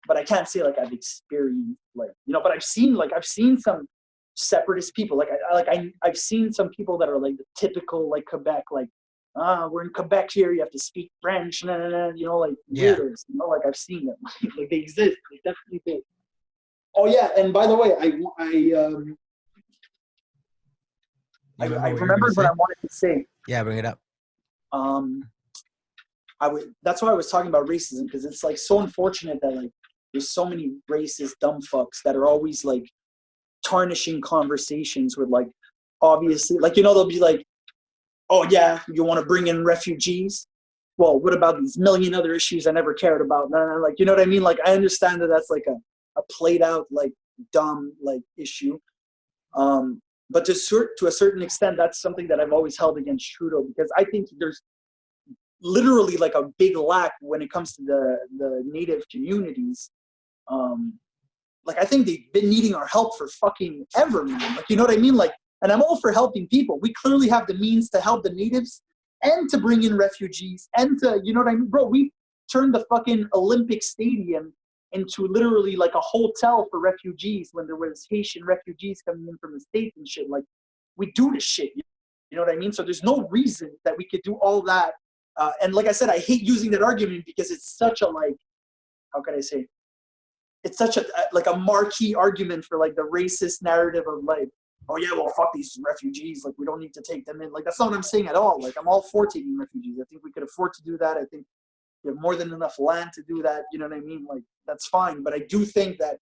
But I can't say like I've experienced but I've seen some separatist people I've seen some people that are like the typical like Quebec like we're in Quebec here. You have to speak French. Nah, nah, nah, like Yeah. weirdos. Like I've seen them. Like they exist. They definitely do. Oh yeah, and by the way, You I remember what you were gonna remembered what say? I wanted to say. Yeah, bring it up. Um, that's why I was talking about racism, because it's like so unfortunate that like there's so many racist dumb fucks that are always like tarnishing conversations with like, obviously, like, they'll be like, oh yeah, you want to bring in refugees? Well, what about these million other issues I never cared about? And like, you know what I mean? Like, I understand that that's like a played out, like, dumb, like, issue. But to a certain extent, that's something that I've always held against Trudeau, because I think there's literally like a big lack when it comes to the native communities. Like, I think they've been needing our help for fucking ever, man. Like, you know what I mean? Like, and I'm all for helping people. We clearly have the means to help the natives and to bring in refugees and to, you know what I mean? Bro, we turned the fucking Olympic Stadium into literally like a hotel for refugees when there was Haitian refugees coming in from the States and shit. Like, we do this shit. You know what I mean? So there's no reason that we could do all that. And like I said, I hate using that argument because it's such a, like, how can I say? It's such a like a marquee argument for like the racist narrative of like, oh yeah, well fuck these refugees, like we don't need to take them in. Like, that's not what I'm saying at all. Like, I'm all for taking refugees. I think we could afford to do that. I think we have more than enough land to do that. You know what I mean? Like, that's fine. But I do think that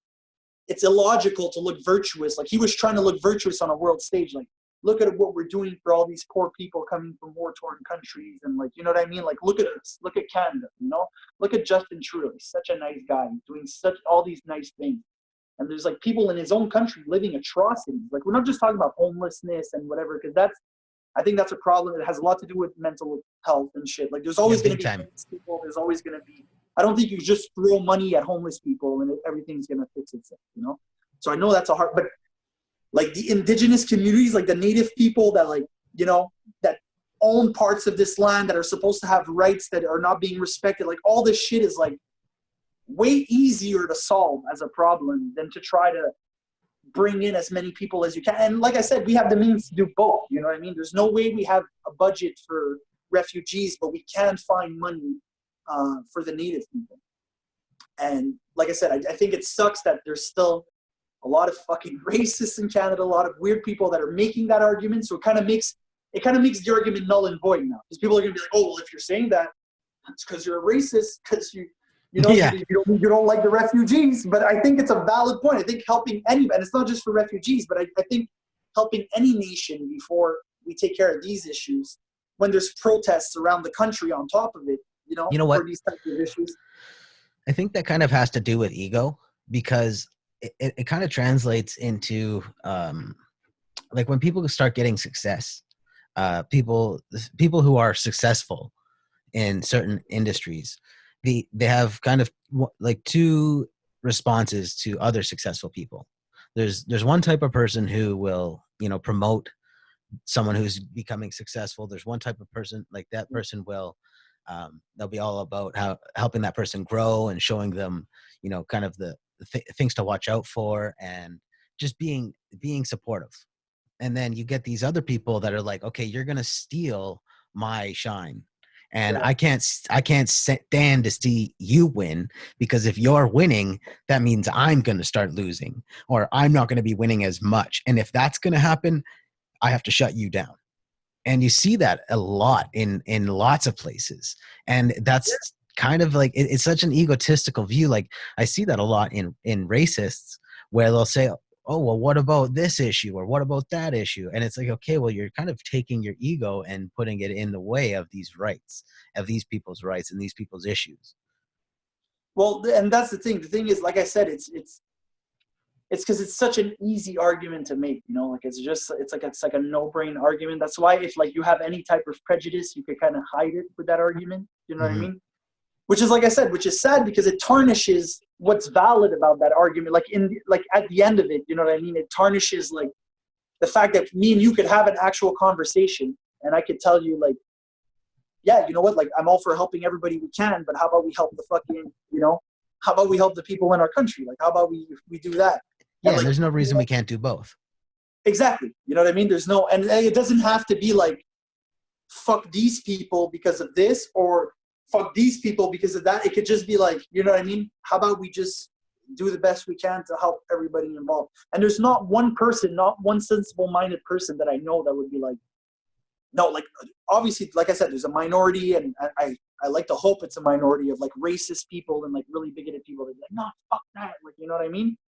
it's illogical to look virtuous. Like, he was trying to look virtuous on a world stage. Like, look at what we're doing for all these poor people coming from war-torn countries. And like, you know what I mean? Like, look at us. Look at Canada, Look at Justin Trudeau. He's such a nice guy. He's doing all these nice things. And there's like people in his own country living atrocities. Like, we're not just talking about homelessness and whatever, because I think that's a problem. It has a lot to do with mental health and shit. Like, there's always going to be homeless people. There's always going to be, I don't think you just throw money at homeless people and everything's going to fix itself, So I know that's a hard, but like the indigenous communities, like the native people that like, that own parts of this land that are supposed to have rights that are not being respected. Like, all this shit is like way easier to solve as a problem than to try to bring in as many people as you can. And like I said, we have the means to do both. You know what I mean? There's no way we have a budget for refugees, but we can find money for the native people. And like I said, I think it sucks that there's still a lot of fucking racists in Canada, a lot of weird people that are making that argument. So it kind of makes the argument null and void now, because people are going to be like, oh, well, if you're saying that, it's because you're a racist, because Yeah. you don't like the refugees. But I think it's a valid point. I think helping anybody, and it's not just for refugees, but I think helping any nation before we take care of these issues, when there's protests around the country on top of it, You know what? for these types of issues. I think that kind of has to do with ego, because it kind of translates into like when people start getting success, people who are successful in certain industries, they have kind of like two responses to other successful people. There's one type of person who will promote someone who's becoming successful. There's one type of person, like that person will they'll be all about helping that person grow and showing them kind of the things to watch out for, and just being supportive. And then you get these other people that are like, okay, you're gonna steal my shine, and Yeah. I can't stand to see you win, because if you're winning, that means I'm gonna start losing, or I'm not gonna be winning as much. And if that's gonna happen, I have to shut you down. And you see that a lot in lots of places, and that's kind of like it's such an egotistical view. Like, I see that a lot in racists, where they'll say, oh, well, what about this issue, or what about that issue? And it's like, okay, well, you're kind of taking your ego and putting it in the way of these rights, of these people's rights and these people's issues. Well, and that's the thing. The thing is, like I said, it's because it's such an easy argument to make, like it's like a no-brain argument. That's why if like you have any type of prejudice, you could kind of hide it with that argument. You know what I mean? Which is, like I said, which is sad, because it tarnishes what's valid about that argument. Like at the end of it, you know what I mean? It tarnishes like the fact that me and you could have an actual conversation, and I could tell you like, yeah, you know what? Like, I'm all for helping everybody we can, but how about we help the fucking, how about we help the people in our country? Like, how about we do that? Yeah, and like, there's no reason we can't do both. Exactly. You know what I mean? There's no, and it doesn't have to be like, fuck these people because of this, or fuck these people because of that. It could just be like, you know what I mean? How about we just do the best we can to help everybody involved. And there's not one person, not one sensible-minded person that I know that would be like, no, like obviously, like I said, there's a minority, and I like to hope it's a minority of like racist people and like really bigoted people that be like, no, fuck that, like, you know what I mean?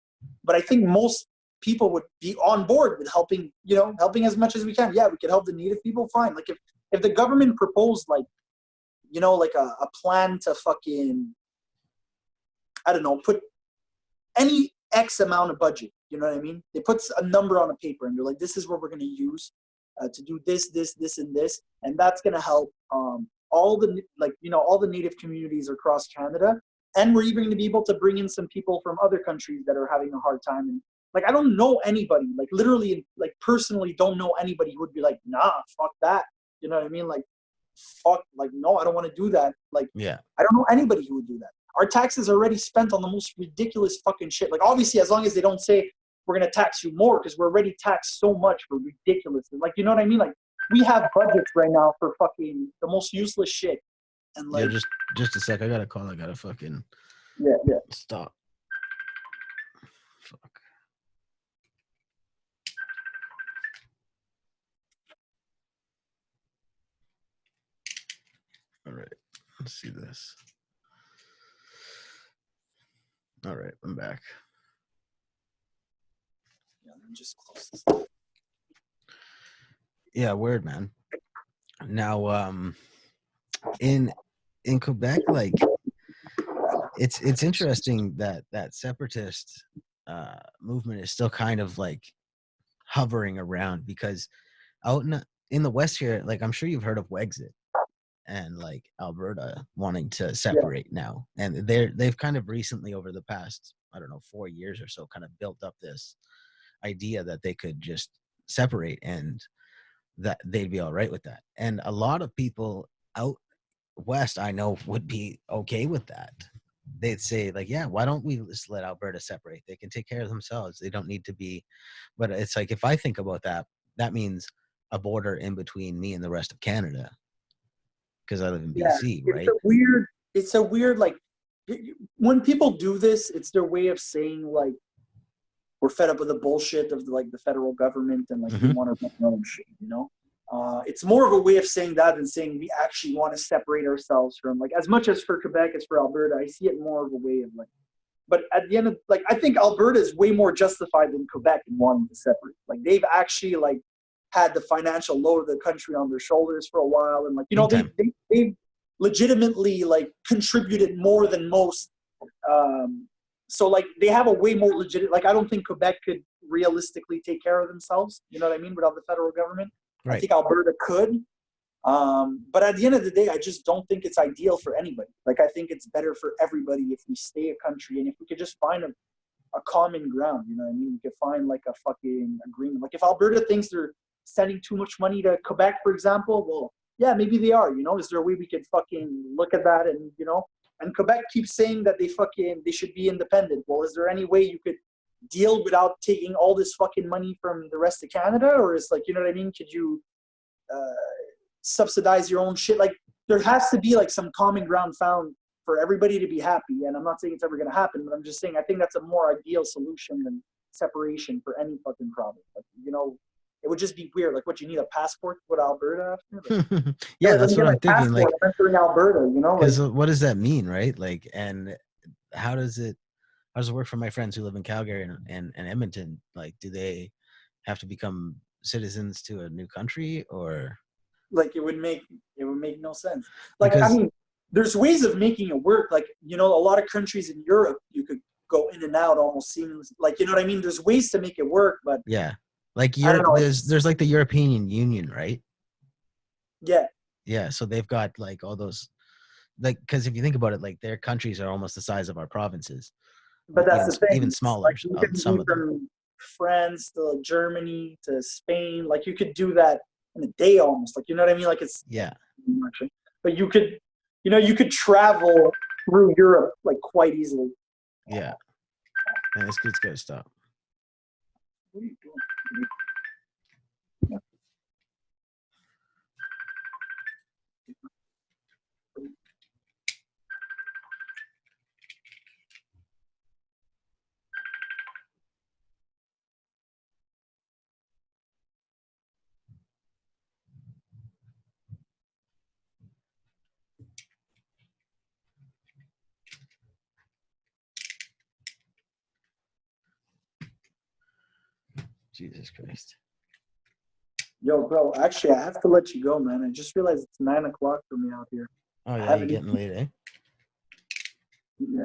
But I think most people would be on board with helping, helping as much as we can. Yeah, we could help the native people, fine. Like if the government proposed like, like a plan to fucking, I don't know, put any X amount of budget, you know what I mean? They put a number on a paper and they're like, this is what we're going to use to do this, and this, and that's going to help all the all the native communities across Canada, and we're even going to be able to bring in some people from other countries that are having a hard time. And like, I don't know anybody, like literally, like personally, don't know anybody who would be like, nah, fuck that, you know what I mean? Like, fuck, like, no, I don't want to do that. Like, Yeah. I don't know anybody who would do that. Our taxes are already spent on the most ridiculous fucking shit. Like, obviously, as long as they don't say we're going to tax you more, because we're already taxed so much for ridiculous. Like, you know what I mean? Like, we have budgets right now for fucking the most useless shit. And like, yeah, just a sec. I got a call. I got to fucking stop. Fuck. All right. Let's see this. All right. I'm back. Yeah, let me just close this. Yeah, word, man. Now, in Quebec, like it's interesting that separatist movement is still kind of like hovering around, because out in the West here, like I'm sure you've heard of Wexit and like Alberta wanting to separate now, and they've kind of recently, over the past, I don't know, 4 years or so, kind of built up this idea that they could just separate and that they'd be all right with that. And a lot of people out west, I know, would be okay with that. They'd say like, yeah, why don't we just let Alberta separate? They can take care of themselves. They don't need to be. But it's like, if I think about that, that means a border in between me and the rest of Canada, because I live in BC, right? It's a weird, like, when people do this, it's their way of saying like, we're fed up with the bullshit of the federal government, and like, we want to run our own shit, it's more of a way of saying that than saying we actually want to separate ourselves from, like, as much as for Quebec as for Alberta, I see it more of a way of like, but at the end of, like, I think Alberta is way more justified than Quebec in wanting to separate. Like, they've actually like had the financial load of the country on their shoulders for a while, and like, they legitimately like contributed more than most. So like, they have a way more legit. Like, I don't think Quebec could realistically take care of themselves. You know what I mean? Without the federal government, right. I think Alberta could. But at the end of the day, I just don't think it's ideal for anybody. Like, I think it's better for everybody if we stay a country, and if we could just find a common ground. You know what I mean? We could find like a fucking agreement. Like, if Alberta thinks they're sending too much money to Quebec, for example, well, yeah, maybe they are. Is there a way we could fucking look at that? And and Quebec keeps saying that they should be independent. Well, is there any way you could deal without taking all this fucking money from the rest of Canada? Or is, like, you know what I mean? Could you subsidize your own shit? Like, there has to be like some common ground found for everybody to be happy. And I'm not saying it's ever going to happen, but I'm just saying I think that's a more ideal solution than separation for any fucking province. Like, it would just be weird. Like, what, you need a passport to go to Alberta after? Like, yeah, that's what I'm thinking. Like, I'm entering Alberta, because what does that mean, right? Like, and how does it work for my friends who live in Calgary and Edmonton? Like, do they have to become citizens to a new country, or like, it would make no sense. Like, because, I mean, there's ways of making it work. Like, a lot of countries in Europe, you could go in and out almost seamless. Like, you know what I mean? There's ways to make it work, but yeah, like there's like the European Union, right? Yeah, so they've got like all those, like, because if you think about it, like, their countries are almost the size of our provinces, but that's the thing, even smaller. Like, you can some of them, from France to Germany to Spain, like, you could do that in a day almost. Like, you know what I mean? Like, it's actually, but you could travel through Europe like quite easily. Yeah, man, this kid's gotta stop. What are you doing? Jesus Christ. Yo, bro, actually, I have to let you go, man. I just realized it's 9 o'clock for me out here. Oh, I yeah, you're haven't getting eaten. late, eh? Yeah.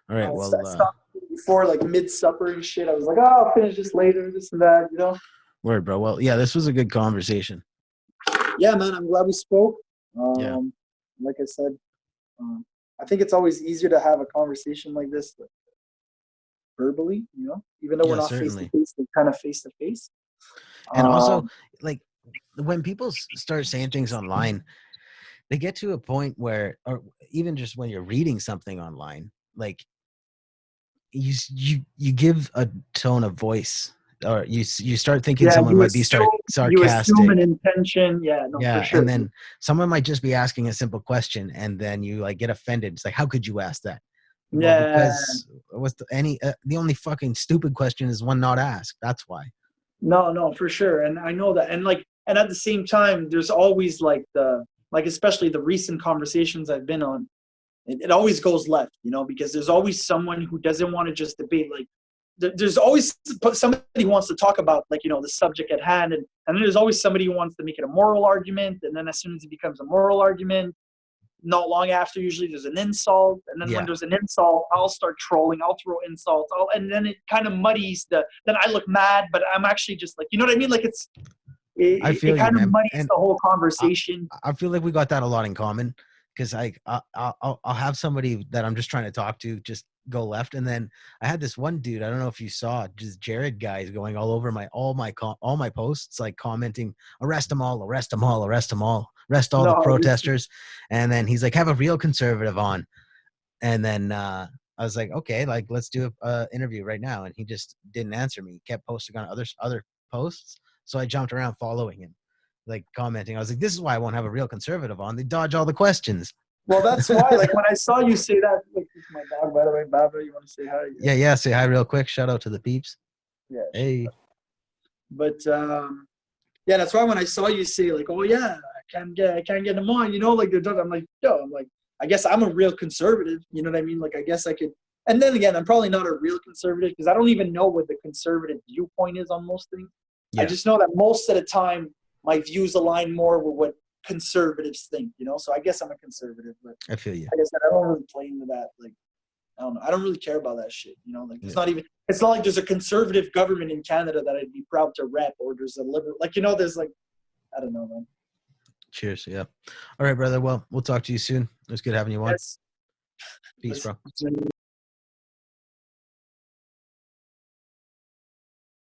All right, I well, stopped before like mid supper and shit. I was like, oh, I'll finish this later, this and that, you know? word, bro. Well, yeah, this was a good conversation. Yeah, man, I'm glad we spoke. Yeah. Like I said, I think it's always easier to have a conversation like this verbally, you know, even though we're Yeah, not face to certainly. face, they're kind of face to face. And also, Um, like, when people start saying things online, they get to a point where, or even just when you're reading something online, like you give a tone of voice, or you start thinking yeah, someone might be you assume sarcastic. an intention. Yeah, no, for Yeah, sure. and then someone might just be asking a simple question, and then you like get offended. It's like, how could you ask that? Well, Yeah, because the only fucking stupid question is one not asked. That's why. no, for sure. And I know that. And like, and at the same time, there's always like especially the recent conversations I've been on, it always goes left, you know, because there's always someone who doesn't want to just debate. Like, there's always somebody who wants to talk about, like, you know, the subject at hand. And then there's always somebody who wants to make it a moral argument. And then as soon as it becomes a moral argument, not long after, usually there's an insult. And then when Yeah, there's an insult, I'll start trolling, I'll throw insults, and then it kind of muddies then I look mad, but I'm actually just like, you know what I mean? Like, I it feel you, kind of man, muddies and the whole I, conversation. I feel like we got that a lot in common, because I'll have somebody that I'm just trying to talk to just go left, and then I had this one dude, I don't know if you saw, just Jared guys going all over all my posts, like commenting, arrest them all, arrest them all, arrest them all, arrest all the No, protesters, and then he's like, have a real conservative on, and then I was like, okay, like let's do a interview right now, and he just didn't answer me. He kept posting on other posts, so I jumped around following him, like commenting. I was like, this is why I won't have a real conservative on. They dodge all the questions. well, that's why. Like, when I saw you say that, like, this is my dog, by the way, Baba. You want to say hi? Yeah, yeah. Say hi real quick. Shout out to the peeps. Yeah. Hey. But yeah, that's why when I saw you say like, oh yeah, I can't get them on, you know, like I'm like, yo, I'm like, I guess I'm a real conservative. You know what I mean? Like, I guess I could. And then again, I'm probably not a real conservative because I don't even know what the conservative viewpoint is on most things. I Yeah, just know that most of the time my views align more with what conservatives think, you know. So I guess I'm a conservative, but I feel you. like I said, I don't really play into that. Like, I don't know. I don't really care about that shit. You know, like Yeah. it's not like there's a conservative government in Canada that I'd be proud to rep, or there's a liberal, like, you know, there's like, I don't know, man. Cheers. Yeah. All right, brother. Well, we'll talk to you soon. It was good having you on. Yes. Peace, bro.